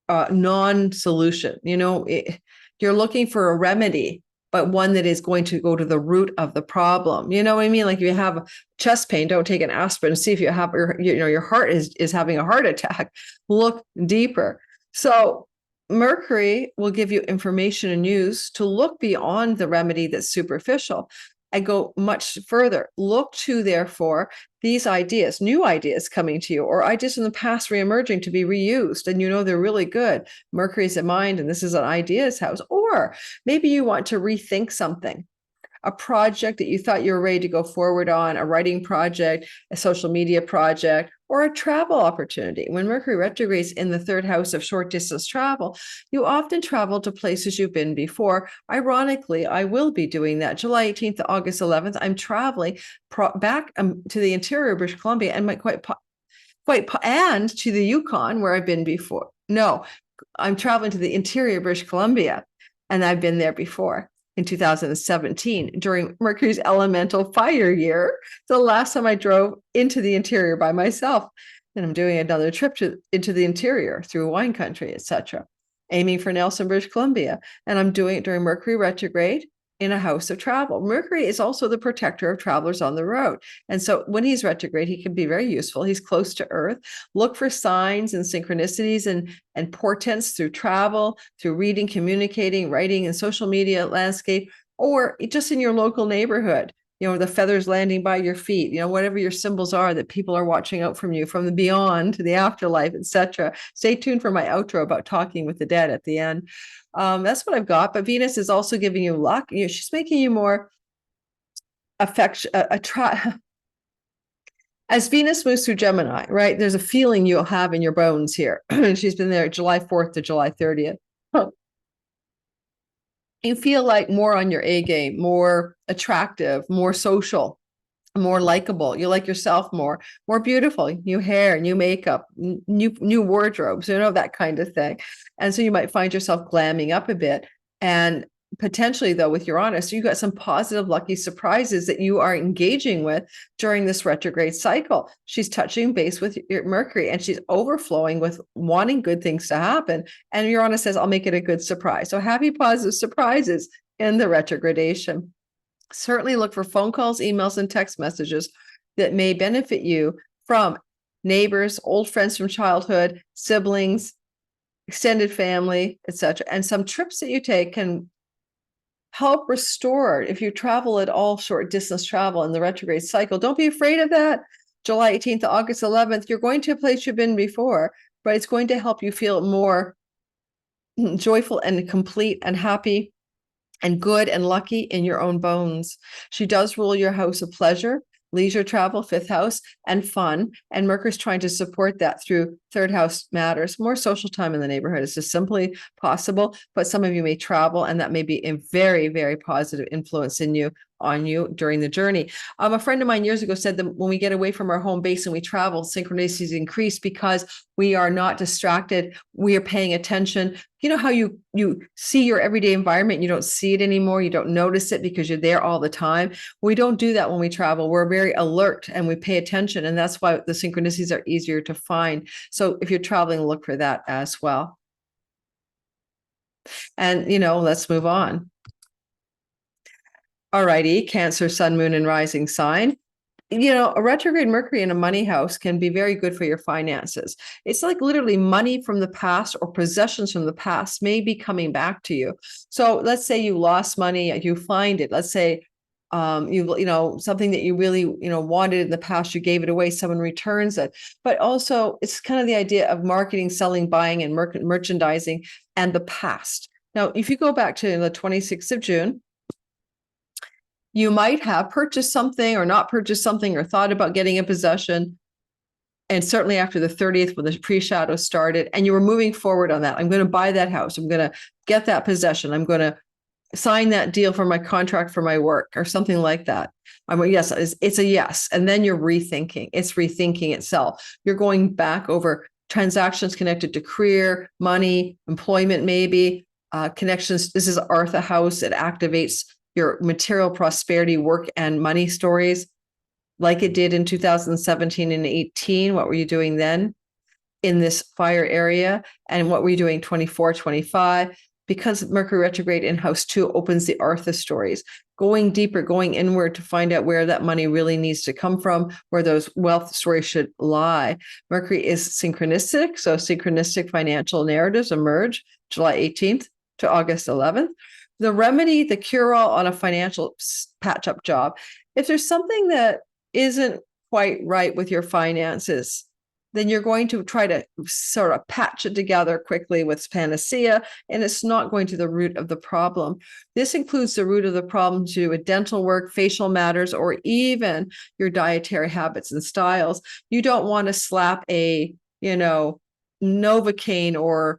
non-solution. You're looking for a remedy, but one that is going to go to the root of the problem. You know what I mean? Like, if you have chest pain, don't take an aspirin and see if you have your heart is having a heart attack. Look deeper. So Mercury will give you information and news to look beyond the remedy that's superficial and go much further. Look to, therefore, these ideas, new ideas coming to you, or ideas from the past reemerging to be reused, and they're really good. Mercury's in mind, and this is an ideas house. Or maybe you want to rethink something, a project that you thought you were ready to go forward on, a writing project, a social media project, or a travel opportunity. When Mercury retrogrades in the third house of short distance travel, you often travel to places you've been before. Ironically, I will be doing that. July 18th to August 11th, I'm traveling back to the interior of British Columbia and and to the Yukon, where I've been before. No, I'm traveling to the interior of British Columbia, and I've been there before. In 2017, during Mercury's elemental fire year, the last time I drove into the interior by myself. And I'm doing another trip into the interior through wine country, etc., aiming for Nelson, British Columbia. And I'm doing it during Mercury retrograde in a house of travel. Mercury is also the protector of travelers on the road. And so when he's retrograde, he can be very useful. He's close to Earth. Look for signs and synchronicities and portents through travel, through reading, communicating, writing, and social media landscape, or just in your local neighborhood. The feathers landing by your feet, whatever your symbols are that people are watching out from you, from the beyond to the afterlife, etc. Stay tuned for my outro about talking with the dead at the end. That's what I've got. But Venus is also giving you luck. She's making you more affection, as Venus moves through Gemini, right? There's a feeling you'll have in your bones here. She's been there July 4th to July 30th. You feel like more on your A game, more attractive, more social, more likable. You like yourself more beautiful, new hair, new makeup, new wardrobes, that kind of thing. And so you might find yourself glamming up a bit. And potentially, though, with Uranus, you got some positive, lucky surprises that you are engaging with during this retrograde cycle. She's touching base with your Mercury, and she's overflowing with wanting good things to happen. And Uranus says, I'll make it a good surprise. So happy, positive surprises in the retrogradation. Certainly look for phone calls, emails, and text messages that may benefit you from neighbors, old friends from childhood, siblings, extended family, etc. And some trips that you take can help restore. If you travel at all, short distance travel in the retrograde cycle, don't be afraid of that. July 18th to August 11th, you're going to a place you've been before, but it's going to help you feel more joyful and complete and happy and good and lucky in your own bones. She does rule your house of pleasure, leisure travel, fifth house, and fun. And Mercury's trying to support that through third house matters. More social time in the neighborhood is just simply possible, but some of you may travel, and that may be a very, very positive influence on you during the journey. A friend of mine years ago said that when we get away from our home base and we travel, synchronicities increase because we are not distracted. We are paying attention. You know how you see your everyday environment, you don't see it anymore. You don't notice it because you're there all the time. We don't do that when we travel. We're very alert and we pay attention. And that's why the synchronicities are easier to find. So if you're traveling, look for that as well. And, let's move on. All righty, Cancer, Sun, Moon, and Rising sign. A retrograde Mercury in a money house can be very good for your finances. It's like literally money from the past or possessions from the past may be coming back to you. So let's say you lost money, you find it. Let's say something that you really wanted in the past, you gave it away, someone returns it. But also it's kind of the idea of marketing, selling, buying, and merchandising and the past. Now, if you go back to the 26th of June, you might have purchased something or not purchased something or thought about getting a possession. And certainly after the 30th, when the pre-shadow started, and you were moving forward on that, I'm going to buy that house. I'm going to get that possession. I'm going to sign that deal for my contract for my work or something like that. Yes, it's a yes. And then you're rethinking. It's rethinking itself. You're going back over transactions connected to career, money, employment, maybe connections. This is Artha House. It activates your material prosperity, work, and money stories like it did in 2017 and 18. What were you doing then in this fire area? And what were you doing 24, 25? Because Mercury retrograde in house 2 opens the Artha stories, going deeper, going inward to find out where that money really needs to come from, where those wealth stories should lie. Mercury is synchronistic, so synchronistic financial narratives emerge July 18th to August 11th. The remedy, the cure-all on a financial patch-up job. If there's something that isn't quite right with your finances, then you're going to try to sort of patch it together quickly with Panacea, and it's not going to the root of the problem. This includes the root of the problem to do with dental work, facial matters, or even your dietary habits and styles. You don't want to slap a, Novocaine or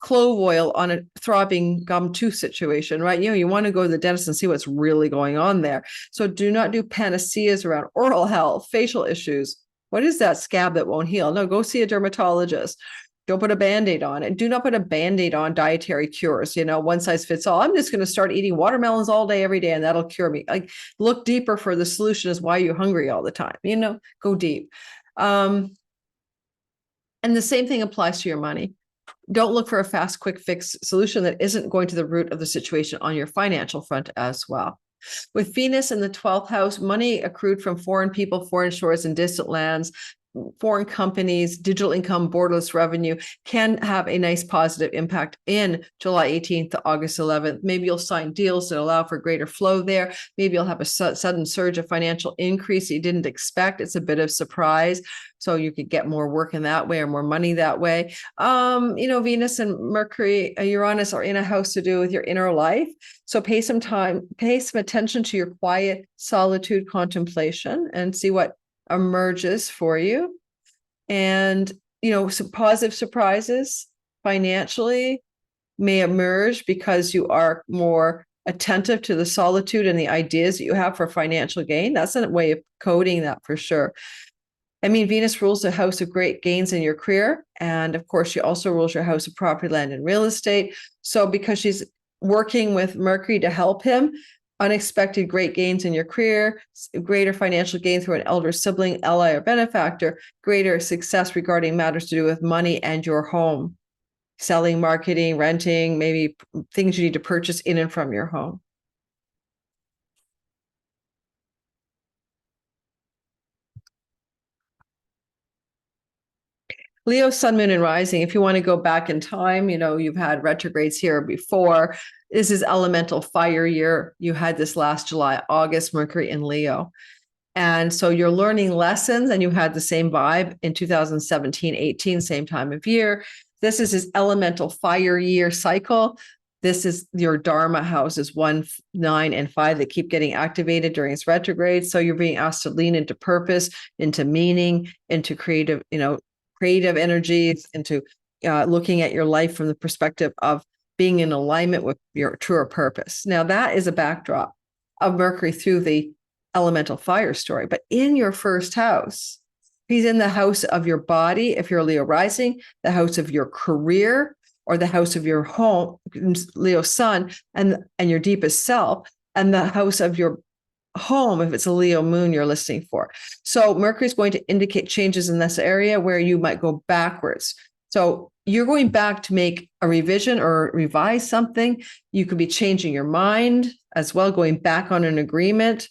clove oil on a throbbing gum tooth situation, right? You want to go to the dentist and see what's really going on there. So do not do panaceas around oral health, facial issues. What is that scab that won't heal? No, go see a dermatologist. Don't put a Band-Aid on it. Do not put a Band-Aid on dietary cures, one size fits all. I'm just going to start eating watermelons all day, every day, and that'll cure me. Like, look deeper for the solution is why you're hungry all the time. Go deep. And the same thing applies to your money. Don't look for a fast, quick fix solution that isn't going to the root of the situation on your financial front as well. With Venus in the 12th house, money accrued from foreign people, foreign shores, and distant lands, foreign companies, digital income, borderless revenue can have a nice positive impact in July 18th to August 11th. Maybe you'll sign deals that allow for greater flow there. Maybe you'll have a sudden surge of financial increase you didn't expect. It's a bit of surprise. So you could get more work in that way or more money that way. Venus and Mercury, Uranus are in a house to do with your inner life. So pay some attention to your quiet solitude contemplation and see what emerges for you. And some positive surprises financially may emerge because you are more attentive to the solitude and the ideas that you have for financial gain. That's a way of coding that for sure. Venus rules the house of great gains in your career, and of course she also rules your house of property, land, and real estate. So because she's working with Mercury to help him, unexpected great gains in your career, greater financial gain through an elder sibling, ally, or benefactor, greater success regarding matters to do with money and your home, selling, marketing, renting, maybe things you need to purchase in and from your home. Leo, sun, moon, and rising. If you want to go back in time, you've had retrogrades here before. This is elemental fire year. You had this last July, August, Mercury in Leo. And so you're learning lessons, and you had the same vibe in 2017, 18, same time of year. This is his elemental fire year cycle. This is your Dharma houses 1, 9, and 5 that keep getting activated during its retrograde. So you're being asked to lean into purpose, into meaning, into creative energies, into looking at your life from the perspective of being in alignment with your truer purpose. Now, that is a backdrop of Mercury through the elemental fire story. But in your first house, he's in the house of your body, if you're Leo rising, the house of your career, or the house of your home, Leo sun, and your deepest self, and the house of your home if it's a Leo moon you're listening for. So Mercury is going to indicate changes in this area where you might go backwards. So you're going back to make a revision or revise something. You could be changing your mind as well, going back on an agreement.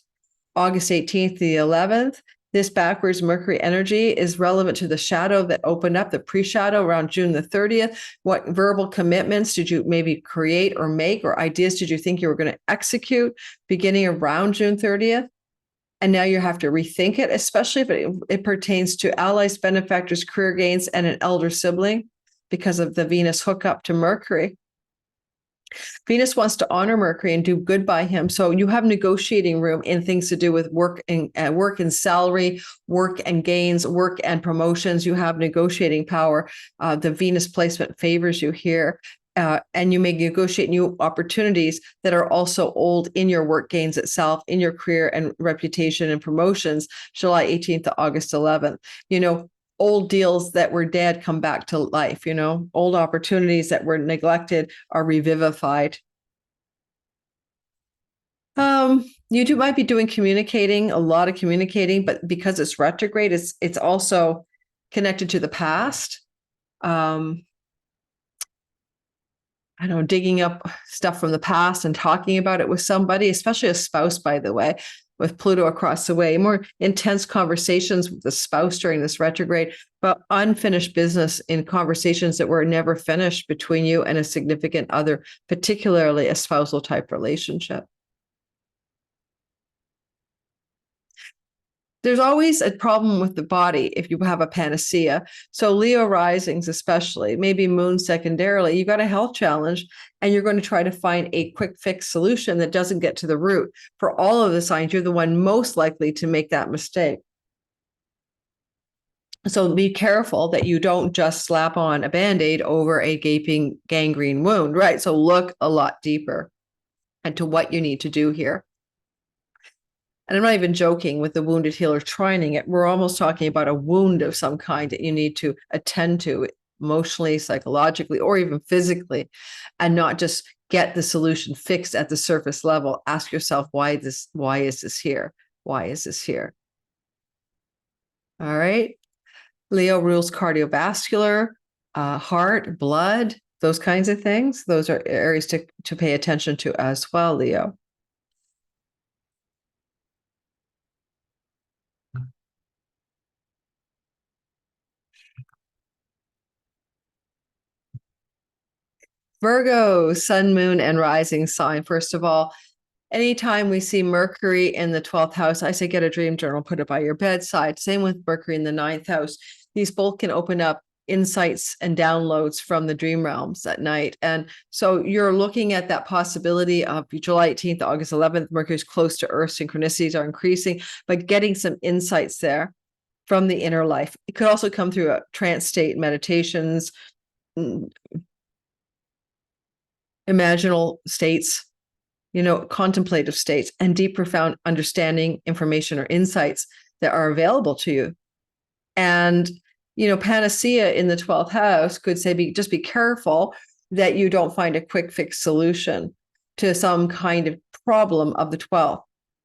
August 18th to the 11th. This backwards Mercury energy is relevant to the shadow that opened up, the pre-shadow around June the 30th. What verbal commitments did you maybe create or make, or ideas did you think you were going to execute beginning around June 30th? And now you have to rethink it, especially if it pertains to allies, benefactors, career gains, and an elder sibling because of the Venus hookup to Mercury. Venus wants to honor Mercury and do good by him. So you have negotiating room in things to do with work and salary, work and gains, work and promotions. You have negotiating power. The Venus placement favors you here. And you may negotiate new opportunities that are also old in your work gains itself, in your career and reputation and promotions, July 18th to August 11th. Old deals that were dead come back to life. Old opportunities that were neglected are revivified. You might be doing communicating, a lot of communicating, but because it's retrograde, it's also connected to the past. I don't know, digging up stuff from the past and talking about it with somebody, especially a spouse, by the way, with Pluto across the way, more intense conversations with the spouse during this retrograde, but unfinished business in conversations that were never finished between you and a significant other, particularly a spousal type relationship. There's always a problem with the body if you have a panacea. So Leo risings, especially, maybe moon secondarily, you got a health challenge and you're going to try to find a quick fix solution that doesn't get to the root. For all of the signs, you're the one most likely to make that mistake. So be careful that you don't just slap on a Band-Aid over a gaping gangrene wound, right? So look a lot deeper into what you need to do here. And I'm not even joking with the wounded healer trining it. We're almost talking about a wound of some kind that you need to attend to emotionally, psychologically, or even physically, and not just get the solution fixed at the surface level. Ask yourself, why is this here? Why is this here? All right. Leo rules cardiovascular, heart, blood, those kinds of things. Those are areas to pay attention to as well, Leo. Virgo, sun, moon, and rising sign. First of all, anytime we see Mercury in the 12th house, I say get a dream journal, put it by your bedside. Same with Mercury in the 9th house. These both can open up insights and downloads from the dream realms at night. And so you're looking at that possibility of July 18th to August 11th, Mercury's close to Earth, synchronicities are increasing, but getting some insights there from the inner life. It could also come through a trance state, meditations, imaginal states, contemplative states, and deep, profound understanding, information, or insights that are available to you. And, panacea in the 12th house could say, just be careful that you don't find a quick fix solution to some kind of problem of the 12th.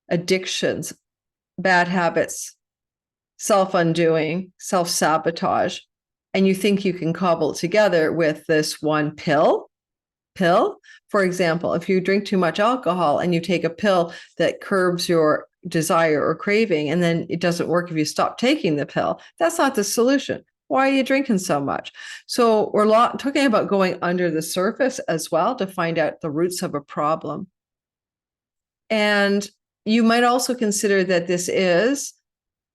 Addictions, bad habits, self-undoing, self-sabotage. And you think you can cobble it together with this one pill. For example, if you drink too much alcohol and you take a pill that curbs your desire or craving, and then it doesn't work if you stop taking the pill, that's not the solution. Why are you drinking so much? So we're talking about going under the surface as well to find out the roots of a problem. And you might also consider that this is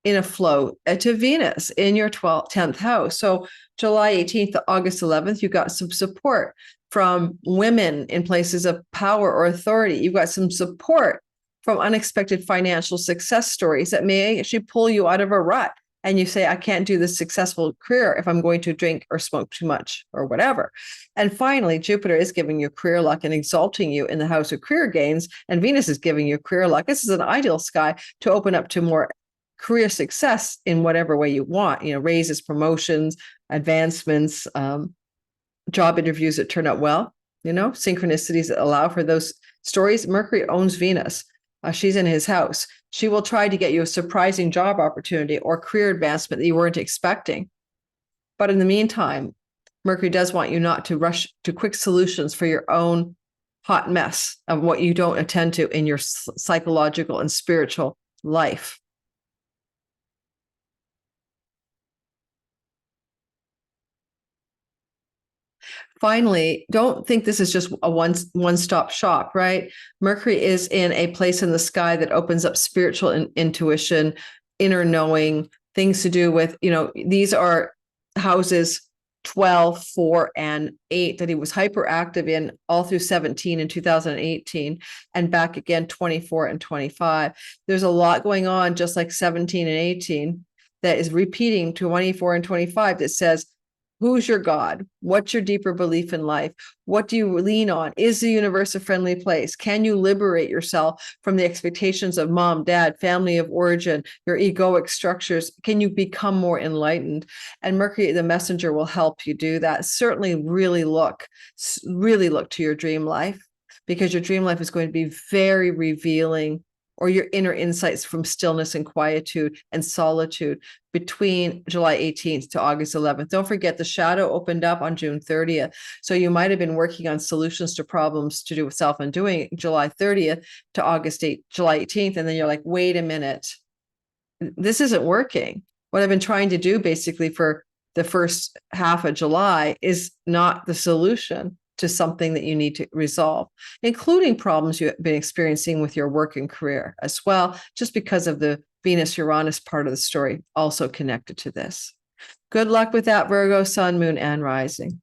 in a flow to Venus in your 10th house. So July 18th to August 11th, you got some support from women in places of power or authority. You've got some support from unexpected financial success stories that may actually pull you out of a rut. And you say, I can't do this successful career if I'm going to drink or smoke too much or whatever. And finally, Jupiter is giving you career luck and exalting you in the house of career gains. And Venus is giving you career luck. This is an ideal sky to open up to more career success in whatever way you want, raises, promotions, advancements, job interviews that turn out well, synchronicities that allow for those stories. Mercury owns Venus. She's in his house. She will try to get you a surprising job opportunity or career advancement that you weren't expecting. But in the meantime, Mercury does want you not to rush to quick solutions for your own hot mess of what you don't attend to in your psychological and spiritual life. Finally, don't think this is just a one-stop shop, right? Mercury is in a place in the sky that opens up spiritual intuition, inner knowing, things to do with, these are houses 12, 4, and 8 that he was hyperactive in all through 17 and 2018, and back again 24 and 25. There's a lot going on, just like 17 and 18, that is repeating 24 and 25 that says, who's your God? What's your deeper belief in life? What do you lean on? Is the universe a friendly place? Can you liberate yourself from the expectations of mom, dad, family of origin, your egoic structures? Can you become more enlightened? And Mercury, the messenger, will help you do that. Certainly really look to your dream life, because your dream life is going to be very revealing, or your inner insights from stillness and quietude and solitude between July 18th to August 11th. Don't forget, the shadow opened up on June 30th. So you might have been working on solutions to problems to do with self-undoing July 30th to July 18th. And then you're like, wait a minute, this isn't working. What I've been trying to do basically for the first half of July is not the solution to something that you need to resolve, including problems you've been experiencing with your work and career as well, just because of the Venus-Uranus part of the story also connected to this. Good luck with that, Virgo, sun, moon, and rising.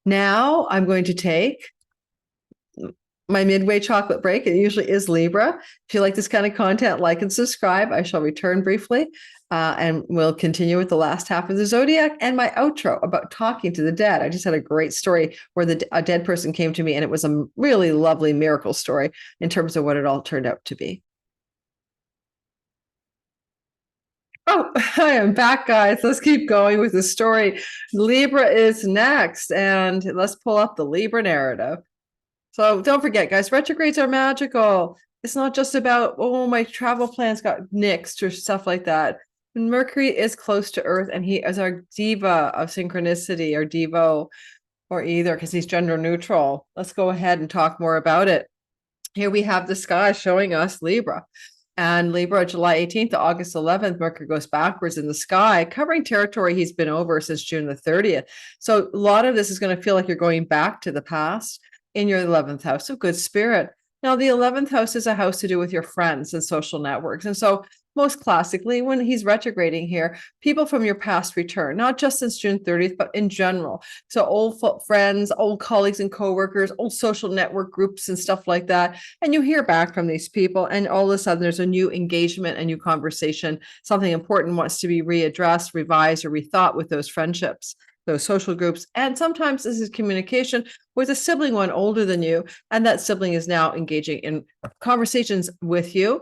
Now I'm going to take my midway chocolate break. It usually is Libra. If you like this kind of content, like and subscribe. I shall return briefly, and we'll continue with the last half of the zodiac and my outro about talking to the dead. I just had a great story where a dead person came to me, and it was a really lovely miracle story in terms of what it all turned out to be. Oh, I am back, guys. Let's keep going with the story. Libra is next, and let's pull up the Libra narrative. So don't forget, guys, retrogrades are magical. It's not just about, oh, my travel plans got nixed or stuff like that. Mercury is close to Earth, and he is our diva of synchronicity, or Devo, or either, because he's gender neutral. Let's go ahead and talk more about it. Here we have the sky showing us Libra. And Libra, July 18th to August 11th, Mercury goes backwards in the sky, covering territory he's been over since June the 30th. So a lot of this is going to feel like you're going back to the past in your 11th house of good spirit. Now, the 11th house is a house to do with your friends and social networks. And so most classically, when he's retrograding here, people from your past return, not just since June 30th, but in general. So old friends, old colleagues and coworkers, old social network groups and stuff like that. And you hear back from these people, and all of a sudden there's a new engagement, a new conversation, something important wants to be readdressed, revised, or rethought with those friendships, those social groups. And sometimes this is communication with a sibling, one older than you, and that sibling is now engaging in conversations with you,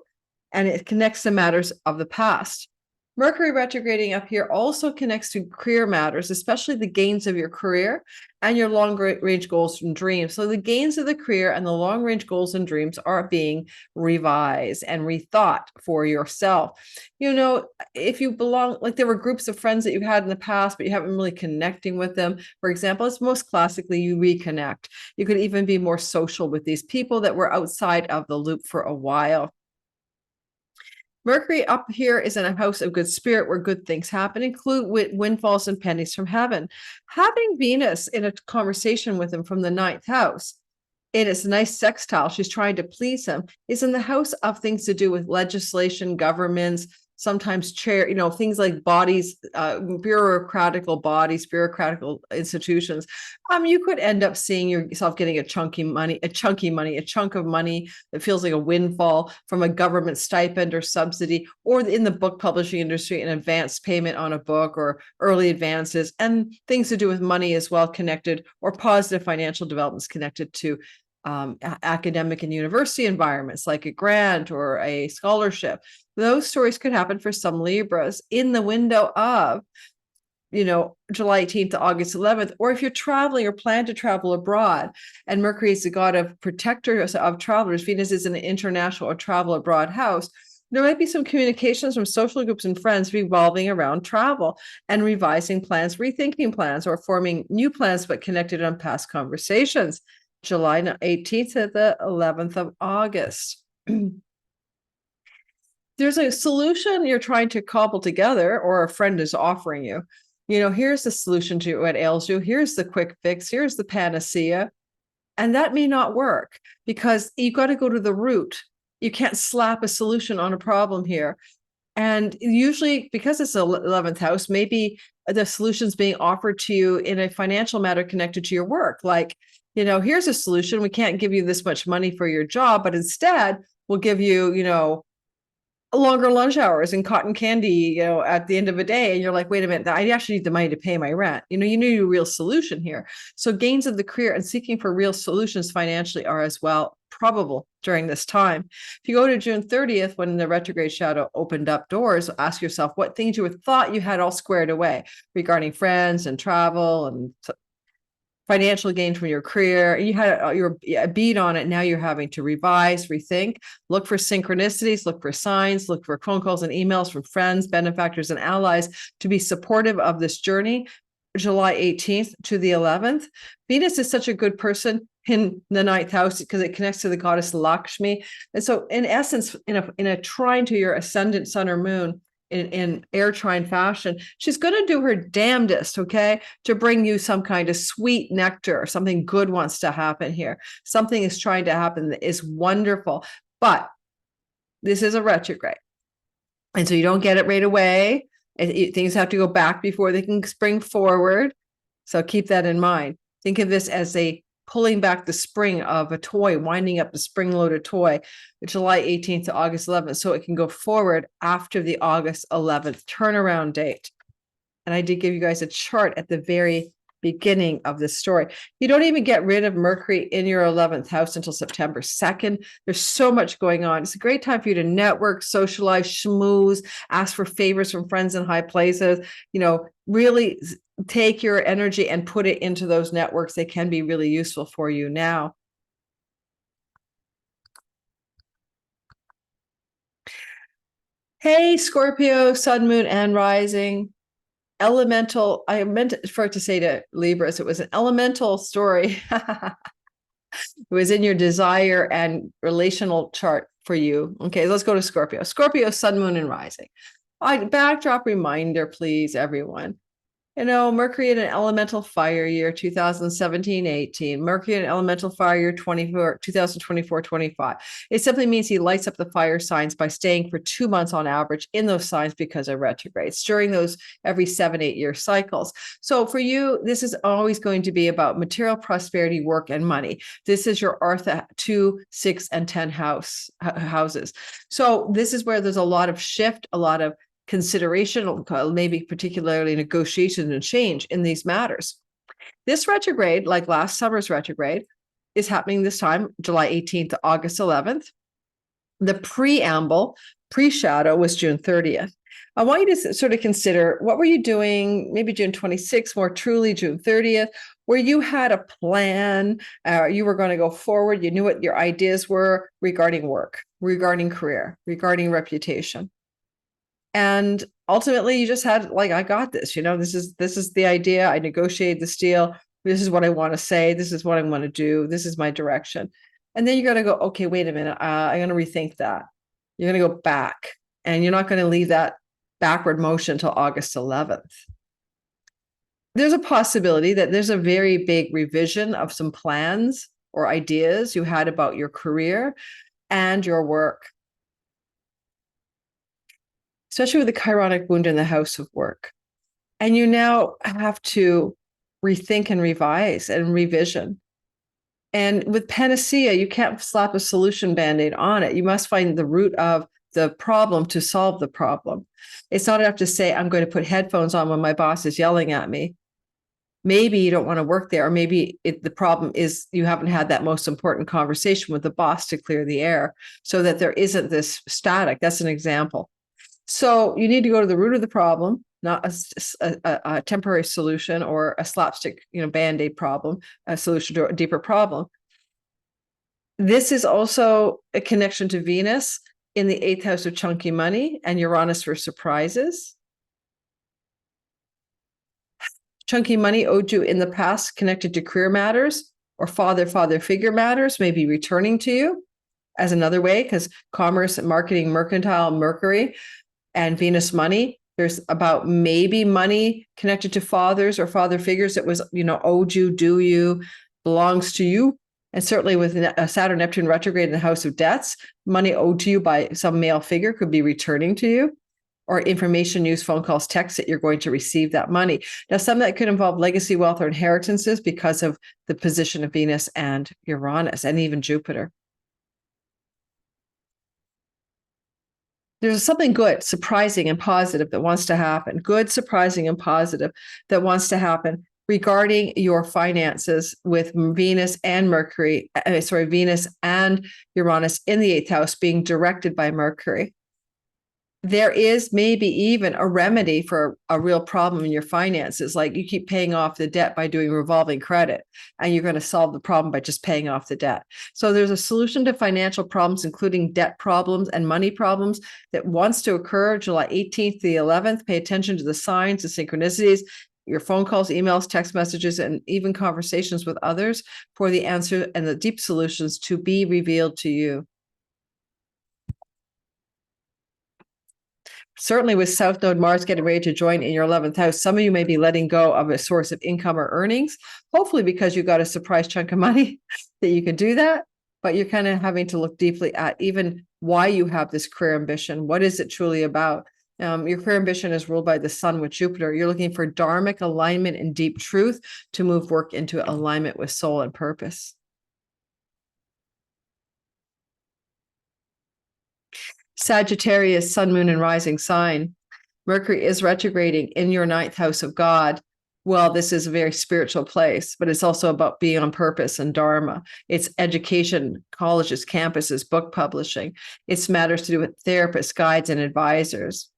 and it connects to matters of the past. Mercury retrograding up here also connects to career matters, especially the gains of your career and your long-range goals and dreams. So the gains of the career and the long-range goals and dreams are being revised and rethought for yourself. If you belong, like there were groups of friends that you had in the past, but you haven't really connecting with them, for example, it's most classically you reconnect. You could even be more social with these people that were outside of the loop for a while. Mercury up here is in a house of good spirit where good things happen, include windfalls and pennies from heaven. Having Venus in a conversation with him from the 9th house, in its nice sextile, she's trying to please him, is in the house of things to do with legislation, governments, sometimes things like bodies, bureaucratical bodies, bureaucratical institutions. You could end up seeing yourself getting a chunk of money that feels like a windfall from a government stipend or subsidy, or in the book publishing industry, an advance payment on a book or early advances, and things to do with money as well connected, or positive financial developments connected to academic and university environments, like a grant or a scholarship. Those stories could happen for some Libras in the window of, July 18th to August 11th, or if you're traveling or plan to travel abroad, and Mercury is the god of protectors of travelers, Venus is an international or travel abroad house, there might be some communications from social groups and friends revolving around travel and revising plans, rethinking plans, or forming new plans, but connected on past conversations. July 18th to the 11th of August. There's a solution you're trying to cobble together, or a friend is offering you. Here's the solution to what ails you. Here's the quick fix. Here's the panacea. And that may not work because you got to go to the root. You can't slap a solution on a problem here. And usually, because it's the 11th house, maybe the solution's being offered to you in a financial matter connected to your work. Like, here's a solution. We can't give you this much money for your job, but instead we'll give you, longer lunch hours and cotton candy, at the end of a day. And you're like, wait a minute, I actually need the money to pay my rent. You need a real solution here. So gains of the career and seeking for real solutions financially are as well probable during this time. If you go to June 30th, when the retrograde shadow opened up doors, ask yourself what things you thought you had all squared away regarding friends and travel and financial gain from your career. You had your beat on it. Now you're having to revise, rethink, look for synchronicities, look for signs, look for phone calls and emails from friends, benefactors, and allies to be supportive of this journey. July 18th to the 11th. Venus is such a good person in the 9th house because it connects to the goddess Lakshmi. And so in essence, in a trine to your ascendant sun or moon, in air trine fashion, she's going to do her damnedest, okay, to bring you some kind of sweet nectar. Something good wants to happen here. Something is trying to happen that is wonderful. But this is a retrograde. And so you don't get it right away. Things have to go back before they can spring forward. So keep that in mind. Think of this as a pulling back the spring of a toy, winding up the spring-loaded toy, July 18th to August 11th, so it can go forward after the August 11th turnaround date. And I did give you guys a chart at the very beginning of this story. You don't even get rid of Mercury in your 11th house until September 2nd. There's so much going on. It's a great time for you to network, socialize, schmooze, ask for favors from friends in high places, really take your energy and put it into those networks. They can be really useful for you now. Hey, Scorpio, sun, moon, and rising. Elemental, I meant for it to say to Libras, it was an elemental story. It was in your desire and relational chart for you. Okay, let's go to Scorpio. Scorpio, sun, moon, and rising. Backdrop reminder, please, everyone. Mercury in an elemental fire year, 2017-18. Mercury in an elemental fire year, 2024-25. It simply means he lights up the fire signs by staying for 2 months on average in those signs because of retrogrades during those every 7-8 year cycles. So for you, this is always going to be about material prosperity, work, and money. This is your Artha 2, 6, and 10 houses. So this is where there's a lot of shift, a lot of consideration, maybe particularly negotiation and change in these matters. This retrograde, like last summer's retrograde, is happening this time, July 18th to August 11th. The pre-shadow was June 30th. I want you to sort of consider, what were you doing maybe June 26th, more truly June 30th, where you had a plan, you were going to go forward, you knew what your ideas were regarding work, regarding career, regarding reputation. And ultimately, you just had I got this, this is the idea. I negotiated this deal. This is what I want to say. This is what I want to do. This is my direction. And then you're going to go, okay, wait a minute. I'm going to rethink that. You're going to go back, and you're not going to leave that backward motion until August 11th. There's a possibility that there's a very big revision of some plans or ideas you had about your career and your work, especially with the chironic wound in the house of work. And you now have to rethink and revise and revision. And with Panacea, you can't slap a solution band-aid on it. You must find the root of the problem to solve the problem. It's not enough to say, I'm going to put headphones on when my boss is yelling at me. Maybe you don't want to work there, or maybe the problem is you haven't had that most important conversation with the boss to clear the air so that there isn't this static. That's an example. So you need to go to the root of the problem, not a temporary solution or a slapstick, band-aid problem, a solution to a deeper problem. This is also a connection to Venus in the 8th house of chunky money and Uranus for surprises. Chunky money owed you in the past connected to career matters. or father figure matters may be returning to you as another way, because commerce, marketing, mercantile, Mercury, and Venus money. There's about maybe money connected to fathers or father figures that was, owed you, due you, belongs to you. And certainly with Saturn, Neptune retrograde in the house of debts, money owed to you by some male figure could be returning to you, or information, news, phone calls, texts that you're going to receive that money. Now, some that could involve legacy, wealth, or inheritances because of the position of Venus and Uranus and even Jupiter. There's something good, surprising, and positive that wants to happen. Good, surprising, and positive that wants to happen regarding your finances with Venus and Venus and Uranus in the 8th house being directed by Mercury. There is maybe even a remedy for a real problem in your finances. Like you keep paying off the debt by doing revolving credit, and you're going to solve the problem by just paying off the debt. So there's a solution to financial problems, including debt problems and money problems, that wants to occur July 18th to the 11th. Pay attention to the signs, the synchronicities, your phone calls, emails, text messages, and even conversations with others for the answer and the deep solutions to be revealed to you. Certainly with South Node Mars getting ready to join in your 11th house, some of you may be letting go of a source of income or earnings, hopefully because you got a surprise chunk of money that you can do that, but you're kind of having to look deeply at even why you have this career ambition. What is it truly about? Your career ambition is ruled by the sun with Jupiter. You're looking for dharmic alignment and deep truth to move work into alignment with soul and purpose. Sagittarius, sun, moon, and rising sign. Mercury is retrograding in your 9th house of God. Well, this is a very spiritual place, but it's also about being on purpose and dharma. It's education, colleges, campuses, book publishing. It's matters to do with therapists, guides, and advisors.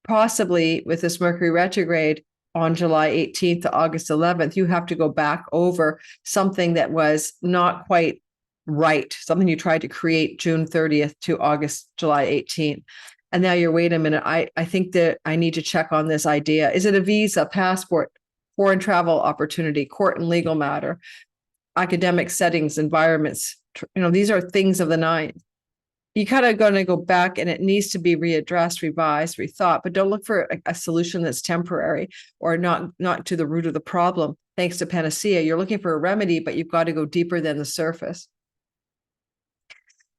Possibly with this Mercury retrograde on July 18th to August 11th, you have to go back over something that was not quite right, something you tried to create June 30th to July 18th. And now you're, wait a minute, I think that I need to check on this idea. Is it a visa, passport, foreign travel opportunity, court and legal matter, academic settings, environments? These are things of the 9th. You kind of going to go back and it needs to be readdressed, revised, rethought, but don't look for a solution that's temporary or not to the root of the problem. Thanks to Panacea, you're looking for a remedy, but you've got to go deeper than the surface.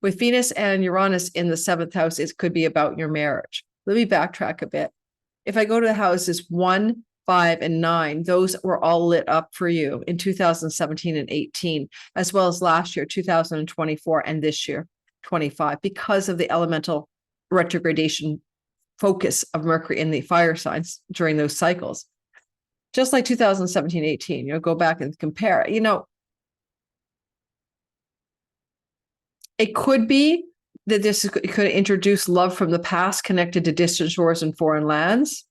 With Venus and Uranus in the 7th house, it could be about your marriage. Let me backtrack a bit. If I go to the houses 1, 5, and 9, those were all lit up for you in 2017 and 18, as well as last year, 2024, and this year, 25, because of the elemental retrogradation focus of Mercury in the fire signs during those cycles. Just like 2017, 18, go back and compare. It could be that this could introduce love from the past connected to distant shores and foreign lands.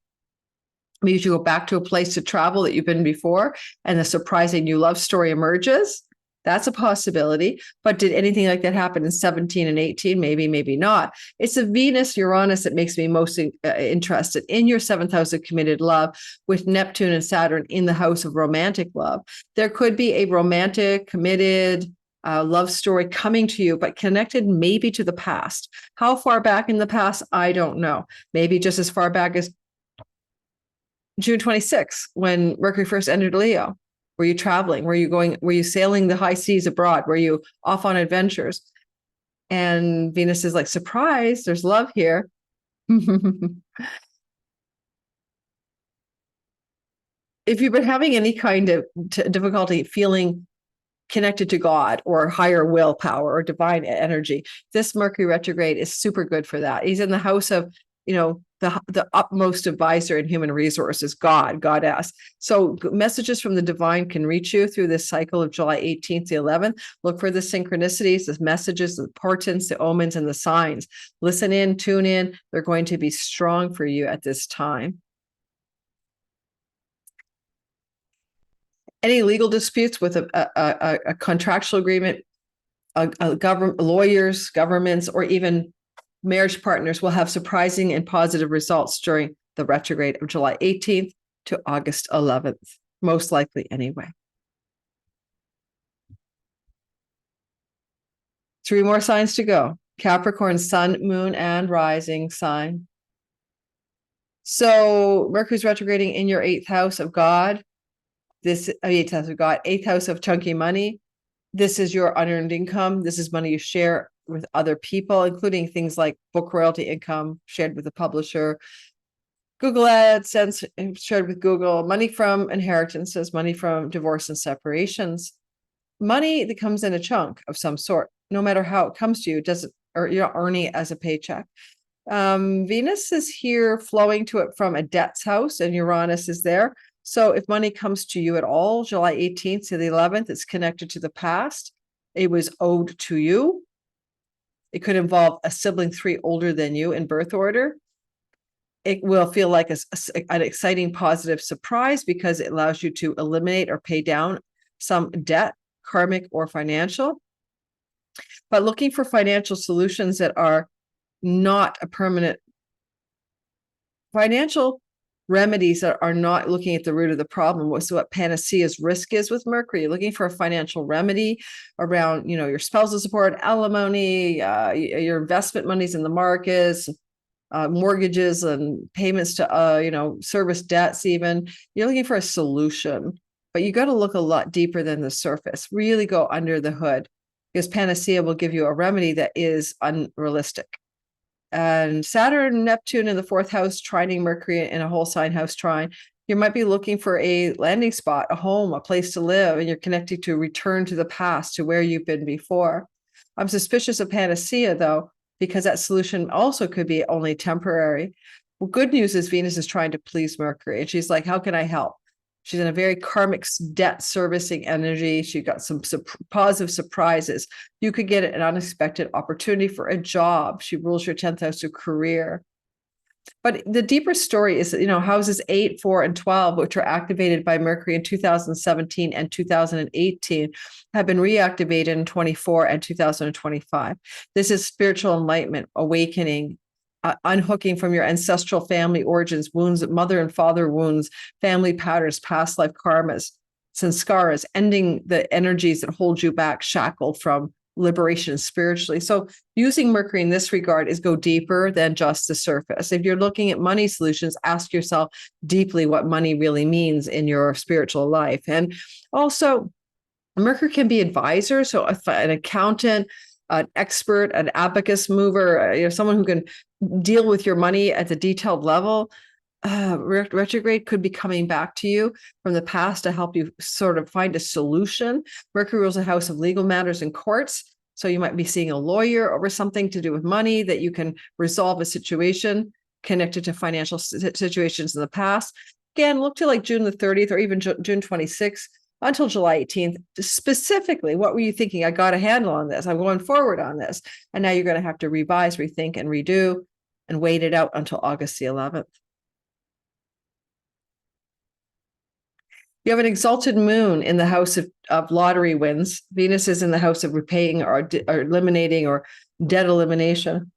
Maybe you go back to a place to travel that you've been before and a surprising new love story emerges. That's a possibility. But did anything like that happen in 17 and 18? Maybe, maybe not. It's a Venus-Uranus that makes me most interested in your 7th house of committed love with Neptune and Saturn in the house of romantic love. There could be a romantic, committed, love story coming to you, but connected maybe to the past. How far back in the past? I don't know. Maybe just as far back as June 26th, when Mercury first entered Leo. Were you traveling? Were you sailing the high seas abroad? Were you off on adventures? And Venus is like, surprise, there's love here. If you've been having any kind of difficulty feeling connected to God or higher willpower or divine energy, this Mercury retrograde is super good for that. He's in the house of, the utmost advisor in human resources, Goddess. So messages from the divine can reach you through this cycle of July 18th to 11th. Look for the synchronicities, the messages, the portents, the omens, and the signs. Listen in, tune in. They're going to be strong for you at this time. Any legal disputes with a contractual agreement, government, lawyers, governments, or even marriage partners will have surprising and positive results during the retrograde of July 18th to August 11th, most likely anyway. 3 more signs to go. Capricorn, sun, moon, and rising sign. So Mercury's retrograding in your 8th house of God. This 8th house of God, 8th house of chunky money. This is your unearned income. This is money you share with other people, including things like book royalty income shared with the publisher, Google AdSense shared with Google, money from inheritances, money from divorce and separations, money that comes in a chunk of some sort, no matter how it comes to you, doesn't, or you're not earning it as a paycheck. Venus is here flowing to it from a debts house, and Uranus is there. So if money comes to you at all, July 18th to the 11th, it's connected to the past. It was owed to you. It could involve a sibling 3 older than you in birth order. It will feel like an exciting, positive surprise because it allows you to eliminate or pay down some debt, karmic or financial. But looking for financial solutions that are not a permanent financial remedies that are not looking at the root of the problem. What's what Panacea's risk is with Mercury. You're looking for a financial remedy around, your spousal support, alimony, your investment monies in the markets, mortgages and payments to, service debts even. You're looking for a solution, but you got to look a lot deeper than the surface, really go under the hood, because Panacea will give you a remedy that is unrealistic. And Saturn, Neptune in the 4th house, trining Mercury in a whole sign house trine. You might be looking for a landing spot, a home, a place to live, and you're connected to return to the past, to where you've been before. I'm suspicious of Panacea, though, because that solution also could be only temporary. Well, good news is Venus is trying to please Mercury, and she's like, how can I help? She's in a very karmic debt servicing energy. She got some positive surprises. You could get an unexpected opportunity for a job. She rules your 10th house of career. But the deeper story is, houses 8, 4, and 12, which were activated by Mercury in 2017 and 2018, have been reactivated in 24 and 2025. This is spiritual enlightenment, awakening, unhooking from your ancestral family origins, wounds, mother and father wounds, family patterns, past life karmas, sanskaras, ending the energies that hold you back, shackled from liberation spiritually. So using Mercury in this regard is go deeper than just the surface. If you're looking at money solutions, ask yourself deeply what money really means in your spiritual life. And also, Mercury can be advisor. So if an accountant, an expert, an abacus mover, someone who can deal with your money at the detailed level, retrograde could be coming back to you from the past to help you sort of find a solution. Mercury rules a house of legal matters and courts. So you might be seeing a lawyer over something to do with money, that you can resolve a situation connected to financial situations in the past. Again, look to like June the 30th or even June 26th until July 18th. Specifically, what were you thinking? I got a handle on this. I'm going forward on this. And now you're going to have to revise, rethink, and redo, and wait it out until August the 11th. You have an exalted moon in the house of lottery wins. Venus is in the house of repaying or eliminating or debt elimination.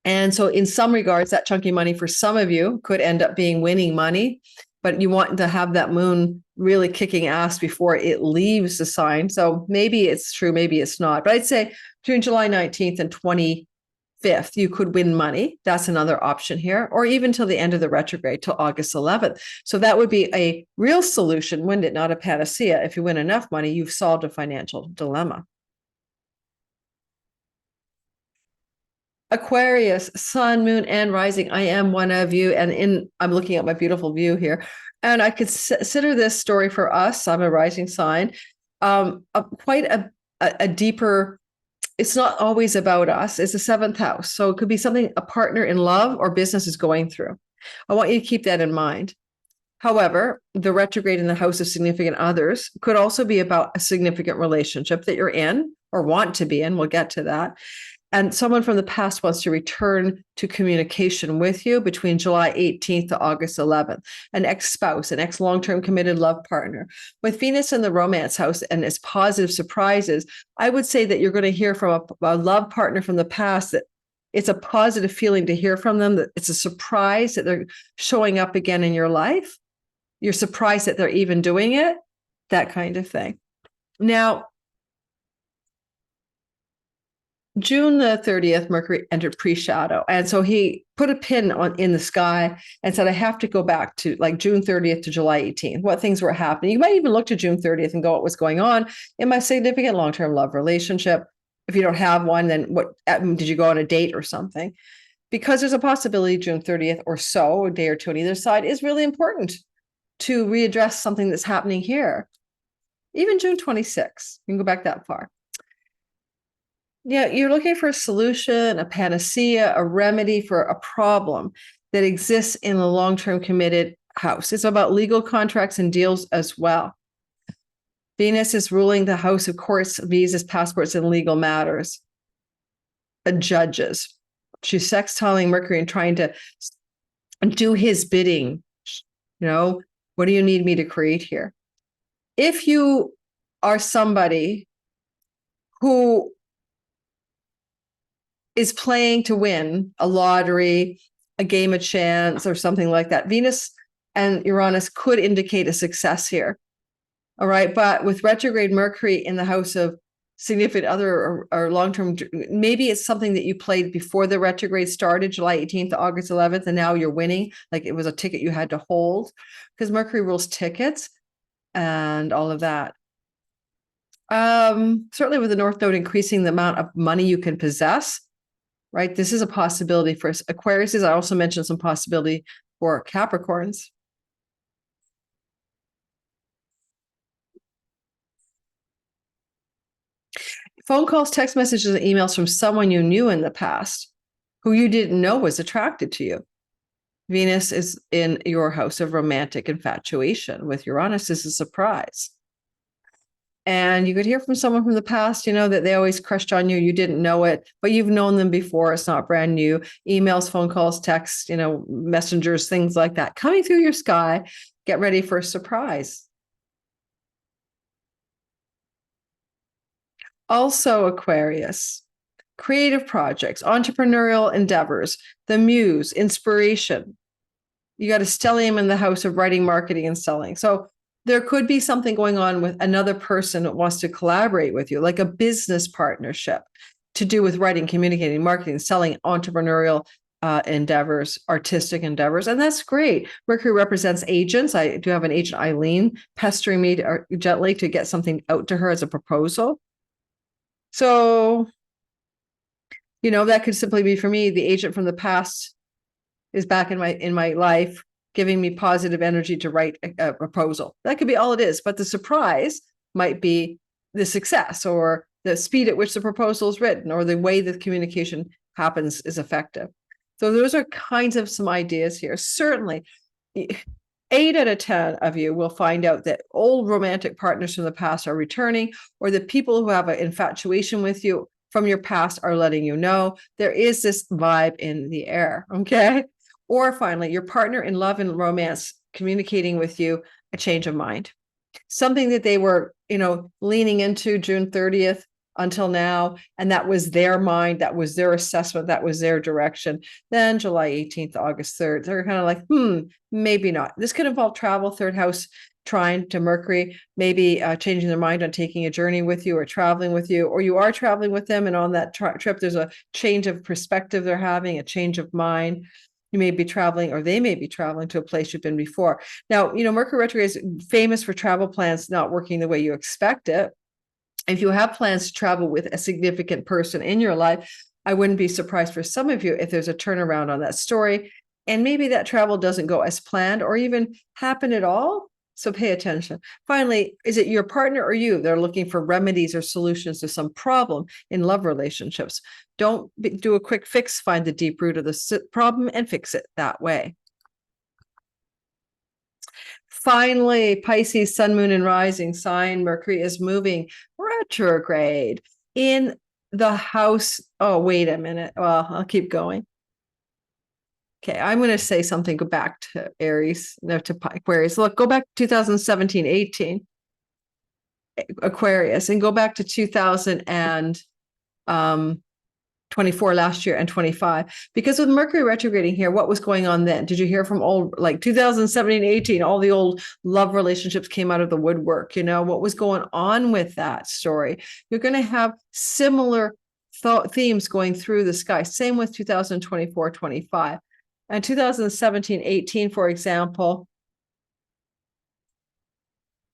And so in some regards, that chunky money for some of you could end up being winning money, but you want to have that moon really kicking ass before it leaves the sign. So maybe it's true, maybe it's not. But I'd say between July 19th and 25th, you could win money. That's another option here, or even till the end of the retrograde, till August 11th. So that would be a real solution, wouldn't it? Not a panacea. If you win enough money, you've solved a financial dilemma. Aquarius, sun, moon, and rising. I am one of you. And I'm looking at my beautiful view here. And I consider this story for us. I'm a rising sign. Quite a deeper, it's not always about us. It's the 7th house. So it could be something a partner in love or business is going through. I want you to keep that in mind. However, the retrograde in the house of significant others could also be about a significant relationship that you're in or want to be in. We'll get to that. And someone from the past wants to return to communication with you between July 18th to August 11th. An ex-spouse, an ex-long-term committed love partner. With Venus in the romance house and its positive surprises, I would say that you're going to hear from a love partner from the past, that it's a positive feeling to hear from them, that it's a surprise that they're showing up again in your life. You're surprised that they're even doing it, that kind of thing. Now, June the 30th, Mercury entered pre-shadow. And so he put a pin in the sky and said, I have to go back to like June 30th to July 18th, what things were happening. You might even look to June 30th and go, what was going on in my significant long-term love relationship? If you don't have one, then what did you go on a date or something? Because there's a possibility June 30th or so, a day or two on either side, is really important to readdress something that's happening here. Even June 26th, you can go back that far. Yeah, you're looking for a solution, a panacea, a remedy for a problem that exists in the long-term committed house. It's about legal contracts and deals as well. Venus is ruling the house of courts, visas, passports, and legal matters. Judges. She's sextiling Mercury and trying to do his bidding. You know, what do you need me to create here? If you are somebody who is playing to win a lottery, a game of chance, or something like that, Venus and Uranus could indicate a success here. All right. But with retrograde Mercury in the house of significant other or long-term, maybe it's something that you played before the retrograde started, July 18th to August 11th, and now you're winning. Like it was a ticket you had to hold, because Mercury rules tickets and all of that. Certainly with the North Node increasing the amount of money you can possess, right? This is a possibility for Aquarius. I also mentioned some possibility for Capricorns. Phone calls, text messages, and emails from someone you knew in the past who you didn't know was attracted to you. Venus is in your house of romantic infatuation. With Uranus is a surprise. And you could hear from someone from the past, you know, that they always crushed on you. You didn't know it, but you've known them before. It's not brand new. Emails, phone calls, texts, you know, messengers, things like that coming through your sky. Get ready for a surprise. Also, Aquarius, creative projects, entrepreneurial endeavors, the muse, inspiration. You got a stellium in the house of writing, marketing, and selling. So there could be something going on with another person that wants to collaborate with you, like a business partnership to do with writing, communicating, marketing, selling, entrepreneurial endeavors, artistic endeavors. And that's great. Mercury represents agents. I do have an agent, Eileen, pestering me gently to get something out to her as a proposal. So, you know, that could simply be for me, the agent from the past is back in my life, giving me positive energy to write a proposal. That could be all it is. But the surprise might be the success or the speed at which the proposal is written or the way the communication happens is effective. So those are kinds of some ideas here. Certainly, 8 out of 10 of you will find out that old romantic partners from the past are returning, or the people who have an infatuation with you from your past are letting you know. There is this vibe in the air, okay? Or finally, your partner in love and romance communicating with you a change of mind. Something that they were, you know, leaning into June 30th until now, and that was their mind, that was their assessment, that was their direction. Then July 18th to August 3rd, they're kind of like, maybe not. This could involve travel, third house trine to Mercury, maybe changing their mind on taking a journey with you or traveling with you, or you are traveling with them, and on that trip, there's a change of perspective they're having, a change of mind. You may be traveling, or they may be traveling to a place you've been before. Now, you know, Mercury retrograde is famous for travel plans not working the way you expect it. If you have plans to travel with a significant person in your life, I wouldn't be surprised for some of you if there's a turnaround on that story. And maybe that travel doesn't go as planned or even happen at all. So pay attention. Finally, is it your partner or you that are looking for remedies or solutions to some problem in love relationships? Don't do a quick fix, find the deep root of the problem and fix it that way. Finally, Pisces, sun, moon, and rising sign, Mercury is moving retrograde in the house. Oh, wait a minute. Well, I'll keep going. Okay, I'm going to say something. Go back to Aries, no, to Aquarius. Look, go back to 2017, 18, Aquarius, and go back to 2024 last year and 25. Because with Mercury retrograding here, what was going on then? Did you hear from old, like 2017, 18, all the old love relationships came out of the woodwork? You know, what was going on with that story? You're going to have similar themes going through the sky. Same with 2024, 25. And 2017, 18, for example,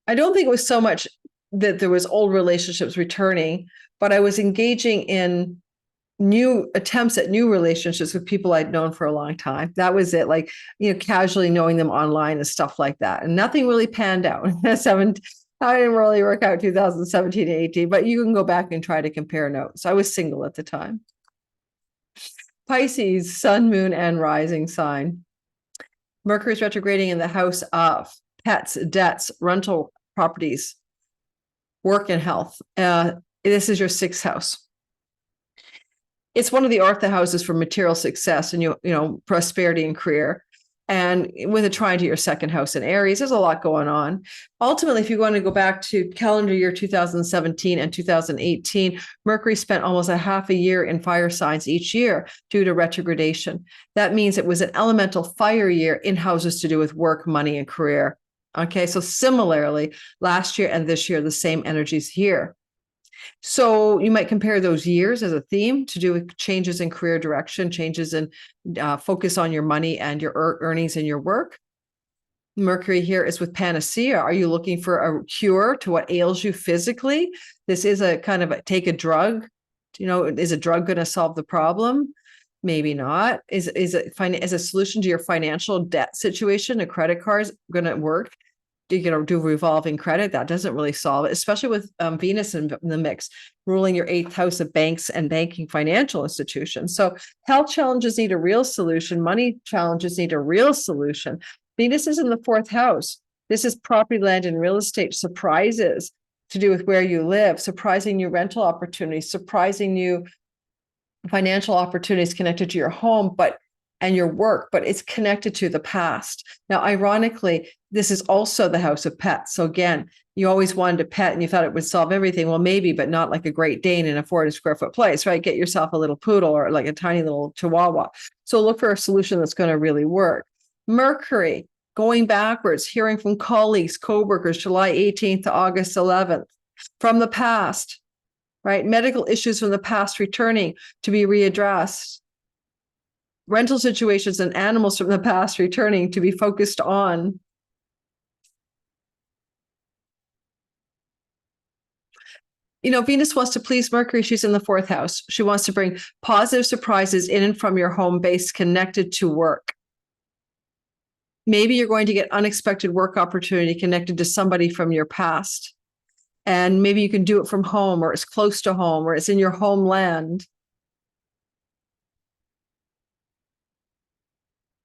I don't think it was so much that there was old relationships returning, but I was engaging in new attempts at new relationships with people I'd known for a long time. That was it. Like, casually knowing them online and stuff like that. And nothing really panned out. I didn't really work out 2017 and 18, but you can go back and try to compare notes. I was single at the time. Pisces, sun, moon, and rising sign. Mercury's retrograding in the house of pets, debts, rental properties, work, and health. This is your sixth house. It's one of the ortho houses for material success and prosperity and career. And with a trine to your second house in Aries, there's a lot going on. Ultimately, if you want to go back to calendar year 2017 and 2018, Mercury spent almost a half a year in fire signs each year due to retrogradation. That means it was an elemental fire year in houses to do with work, money, and career. Okay, so similarly, last year and this year, the same energies here. So you might compare those years as a theme to do with changes in career direction, changes in focus on your money and your earnings and your work. Mercury here is with Panacea. Are you looking for a cure to what ails you physically? This is a kind of take a drug. Is a drug going to solve the problem? Maybe not. Is a solution to your financial debt situation? A credit card is going to work? Do revolving credit? That doesn't really solve it, especially with Venus in the mix, ruling your eighth house of banks and banking financial institutions. So health challenges need a real solution. Money challenges need a real solution. Venus is in the fourth house. This is property, land, and real estate surprises to do with where you live, surprising new rental opportunities, surprising new financial opportunities connected to your home, and your work, but it's connected to the past. Now, ironically, this is also the house of pets. So again, you always wanted a pet and you thought it would solve everything. Well, maybe, but not like a Great Dane in a 400 square foot place, right? Get yourself a little poodle or like a tiny little chihuahua. So look for a solution that's going to really work. Mercury, going backwards, hearing from colleagues, coworkers, July 18th to August 11th, from the past, right? Medical issues from the past returning to be readdressed. Rental situations and animals from the past returning to be focused on. Venus wants to please Mercury. She's in the fourth house. She wants to bring positive surprises in and from your home base connected to work. Maybe you're going to get unexpected work opportunity connected to somebody from your past. And maybe you can do it from home, or it's close to home, or it's in your homeland.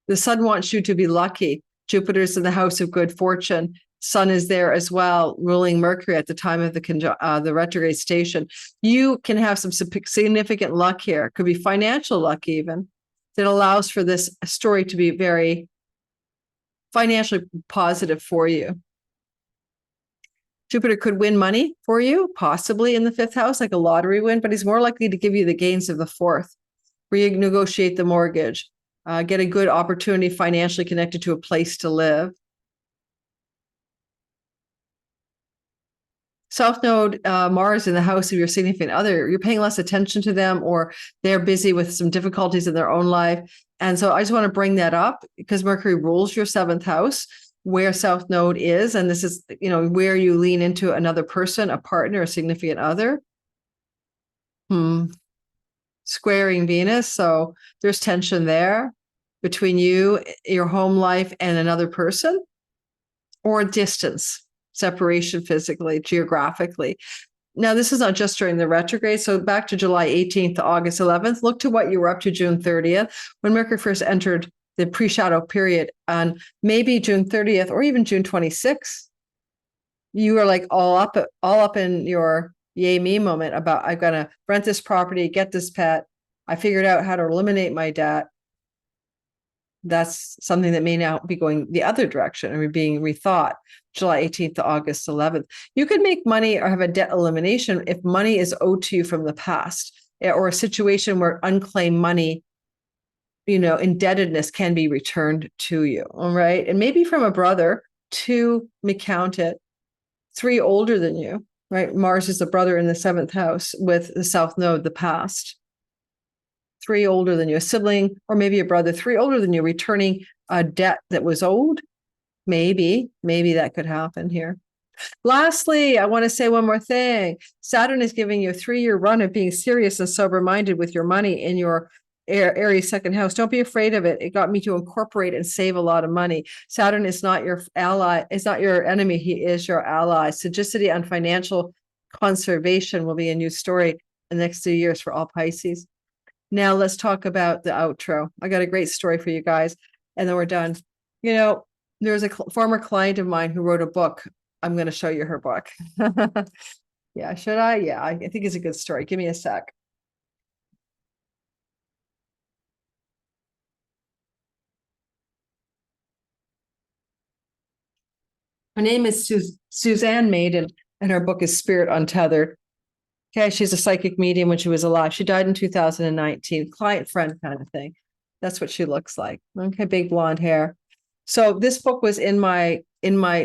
The sun wants you to be lucky. Jupiter's in the house of good fortune. Sun is there as well, ruling Mercury at the time of the retrograde station. You can have some significant luck here. It could be financial luck even, that allows for this story to be very financially positive for you. Jupiter could win money for you, possibly in the fifth house, like a lottery win, but he's more likely to give you the gains of the fourth. Renegotiate the mortgage. Get a good opportunity financially connected to a place to live. South Node Mars in the house of your significant other, you're paying less attention to them, or they're busy with some difficulties in their own life. And so I just want to bring that up because Mercury rules your seventh house, where South Node is. And this is, where you lean into another person, a partner, a significant other. Squaring Venus. So there's tension there between you, your home life, and another person, or distance, separation physically, geographically. Now, this is not just during the retrograde. So back to July 18th to August 11th, look to what you were up to June 30th, when Mercury first entered the pre-shadow period, on maybe June 30th or even June 26th. You were like all up in your yay me moment about, I've got to rent this property, get this pet. I figured out how to eliminate my debt. That's something that may now be going the other direction and being rethought. July 18th to August 11th. You could make money or have a debt elimination if money is owed to you from the past, or a situation where unclaimed money, indebtedness can be returned to you. All right. And maybe from a brother, 2, may count it, 3 older than you. right? Mars is a brother in the seventh house with the south node, the past. 3 older than you, a sibling, or maybe a brother, 3 older than you, returning a debt that was owed. Maybe that could happen here. Lastly, I want to say one more thing. Saturn is giving you a 3-year run of being serious and sober-minded with your money in your Aries second house. Don't be afraid of it. It got me to incorporate and save a lot of money. Saturn is not your ally. It's not your enemy. He is your ally. Sagacity and financial conservation will be a new story in the next 2 years for all Pisces. Now let's talk about the outro. I got a great story for you guys, and then we're done. You know, there's a former client of mine who wrote a book. I'm going to show you her book. Yeah, should I? Yeah, I think it's a good story. Give me a sec. Her name is Suzanne Maiden, and her book is Spirit Untethered. Okay, she's a psychic medium when she was alive. She died in 2019, client friend kind of thing. That's what she looks like. Okay, big blonde hair. So this book was in my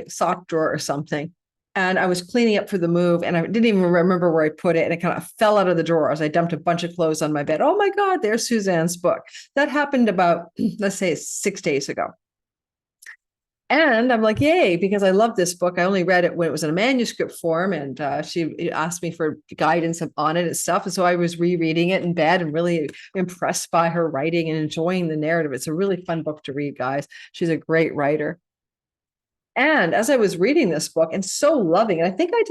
sock drawer or something. And I was cleaning up for the move, and I didn't even remember where I put it. And it kind of fell out of the drawer as I dumped a bunch of clothes on my bed. Oh my God, there's Suzanne's book. That happened about, let's say, 6 days ago. And I'm like, yay, because I love this book. I only read it when it was in a manuscript form, and she asked me for guidance on it and stuff. And so I was rereading it in bed and really impressed by her writing and enjoying the narrative. It's a really fun book to read, guys. She's a great writer. And as I was reading this book and so loving it, I think I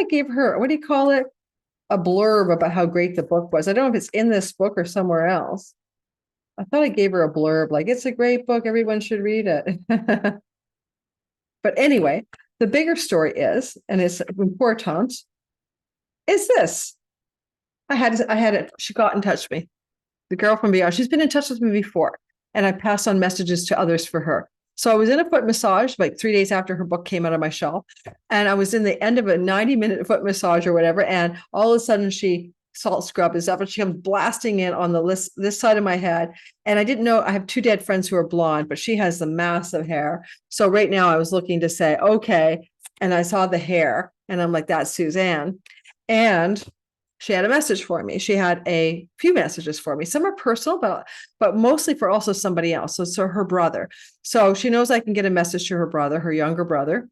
gave her, what do you call it? A blurb about how great the book was. I don't know if it's in this book or somewhere else. I thought I gave her a blurb, like, it's a great book, everyone should read it. But anyway, the bigger story is, and it's important, is this. I had it. She got in touch with me. The girl from beyond, she's been in touch with me before, and I passed on messages to others for her. So I was in a foot massage like 3 days after her book came out of my shelf, and I was in the end of a 90-minute foot massage or whatever, and all of a sudden she salt scrub is up and she comes blasting in on this side of my head. And I didn't know, I have 2 dead friends who are blonde, but she has the massive hair. So right now I was looking to say, okay. And I saw the hair and I'm like, that's Suzanne. And she had a message for me. She had a few messages for me. Some are personal, but mostly for also somebody else. So her brother. So she knows I can get a message to her brother, her younger brother.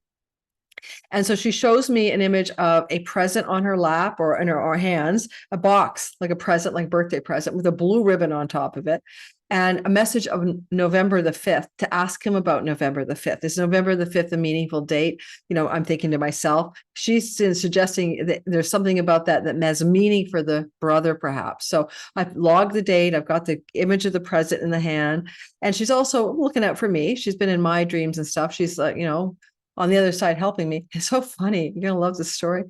And so she shows me an image of a present on her lap or in her hands, a box, like a present, like birthday present with a blue ribbon on top of it, and a message of November the 5th to ask him about November the 5th. Is November the 5th a meaningful date? You know, I'm thinking to myself, she's suggesting that there's something about that has meaning for the brother, perhaps. So I've logged the date. I've got the image of the present in the hand. And she's also looking out for me. She's been in my dreams and stuff. She's like, on the other side helping me. It's so funny. You're gonna love this story.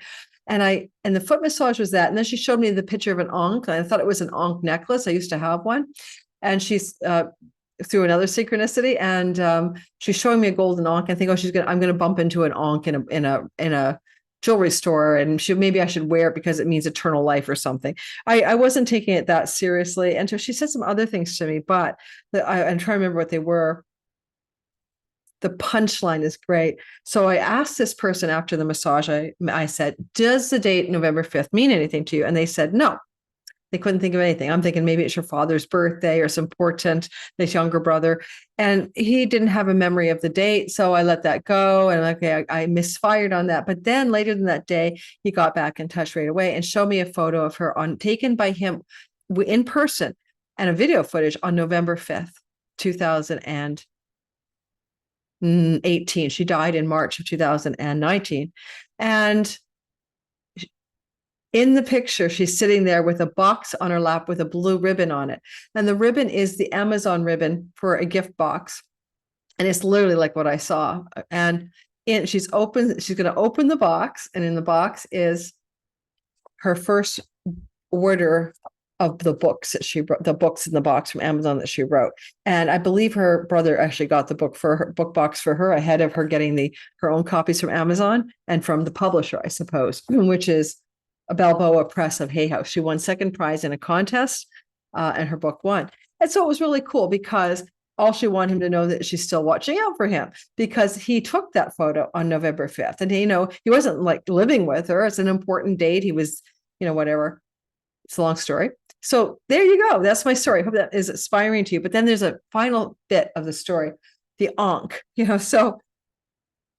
And the foot massage was that. And then she showed me the picture of an ankh. And I thought it was an ankh necklace. I used to have one. And she's through another synchronicity. And she's showing me a golden ankh. I think, I'm gonna bump into an ankh in a jewelry store, and maybe I should wear it because it means eternal life or something. I wasn't taking it that seriously. And so she said some other things to me, but I'm trying to remember what they were. The punchline is great. So I asked this person after the massage, I said, does the date November 5th mean anything to you? And they said, no. They couldn't think of anything. I'm thinking maybe it's your father's birthday or it's important, this younger brother. And he didn't have a memory of the date. So I let that go. And okay, I misfired on that. But then later in that day, he got back in touch right away and showed me a photo of her taken by him in person and a video footage on November 5th, 2018. She died in March of 2019. And in the picture, she's sitting there with a box on her lap with a blue ribbon on it. And the ribbon is the Amazon ribbon for a gift box. And it's literally like what I saw. And she's going to open the box. And in the box is her first order of the books that she wrote, the books in the box from Amazon that she wrote. And I believe her brother actually got the book box for her ahead of her getting her own copies from Amazon and from the publisher, I suppose, which is a Balboa Press of Hay House. She won second prize in a contest, and her book won. And so it was really cool because all she wanted him to know that she's still watching out for him, because he took that photo on November 5th. And, he wasn't like living with her. It's an important date. He was, whatever. It's a long story. So there you go. That's my story. I hope that is inspiring to you. But then there's a final bit of the story, the Ankh, so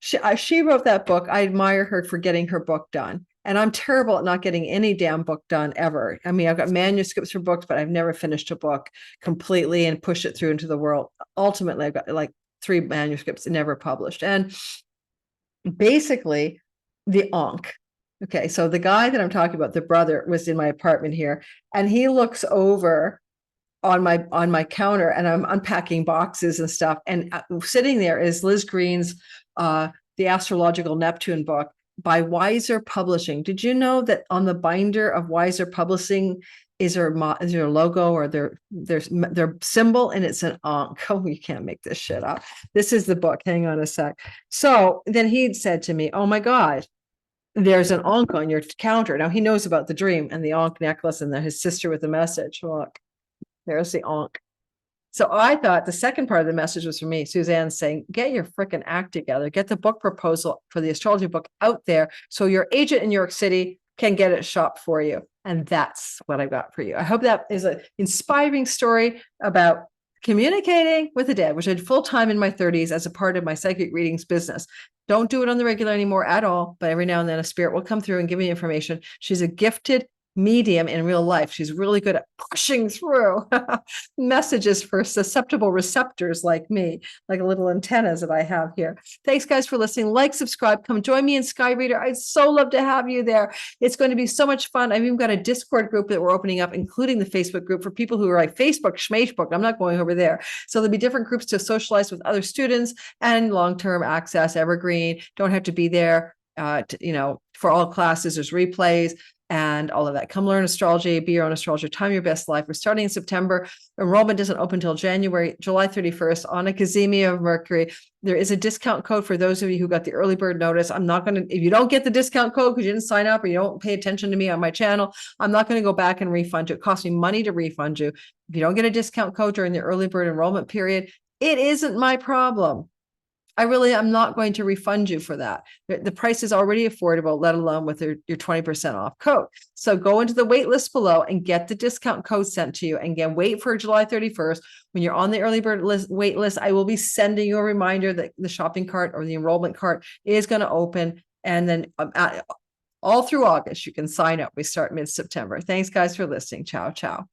she wrote that book. I admire her for getting her book done. And I'm terrible at not getting any damn book done ever. I mean, I've got manuscripts for books, but I've never finished a book completely and pushed it through into the world. Ultimately, I've got like 3 manuscripts never published. And basically, the Ankh. Okay, so the guy that I'm talking about, the brother, was in my apartment here, and he looks over on my counter, and I'm unpacking boxes and stuff. And sitting there is Liz Green's The Astrological Neptune book by Wiser Publishing. Did you know that on the binder of Wiser Publishing is their logo or their symbol, and it's an Ankh? Oh, you can't make this shit up. This is the book. Hang on a sec. So then he said to me, "Oh my God, there's an Ankh on your counter." Now he knows about the dream and the Ankh necklace and his sister with the message. Look, there's the Ankh. So I thought the second part of the message was for me. Suzanne saying, get your freaking act together. Get the book proposal for the astrology book out there so your agent in New York City can get it shopped for you. And that's what I've got for you. I hope that is an inspiring story about communicating with the dead, which I did full time in my 30s as a part of my psychic readings business. Don't do it on the regular anymore at all, but every now and then a spirit will come through and give me information. She's a gifted medium in real life. She's really good at pushing through messages for susceptible receptors like me, like little antennas that I have here. Thanks, guys, for listening. Like, subscribe, come join me in Sky Reader. I'd so love to have you there. It's going to be so much fun. I've even got a Discord group that we're opening up, including the Facebook group for people who are like Facebook, Schmashebook. I'm not going over there. So there'll be different groups to socialize with other students and long-term access, evergreen. Don't have to be there, for all classes. There's replays and all of that. Come learn astrology, be your own astrologer, time your best life. We're starting in September. Enrollment doesn't open until July 31st on a Cazimia of Mercury. There is a discount code for those of you who got the early bird notice. I'm not going to, if you don't get the discount code because you didn't sign up or you don't pay attention to me on my channel, I'm not going to go back and refund you. It costs me money to refund you. If you don't get a discount code during the early bird enrollment period, it isn't my problem. I'm not going to refund you for that. The price is already affordable, let alone with your 20% off code. So go into the wait list below and get the discount code sent to you. And again, wait for July 31st. When you're on the early bird wait list, I will be sending you a reminder that the shopping cart or the enrollment cart is going to open. And then all through August, you can sign up. We start mid-September. Thanks, guys, for listening. Ciao, ciao.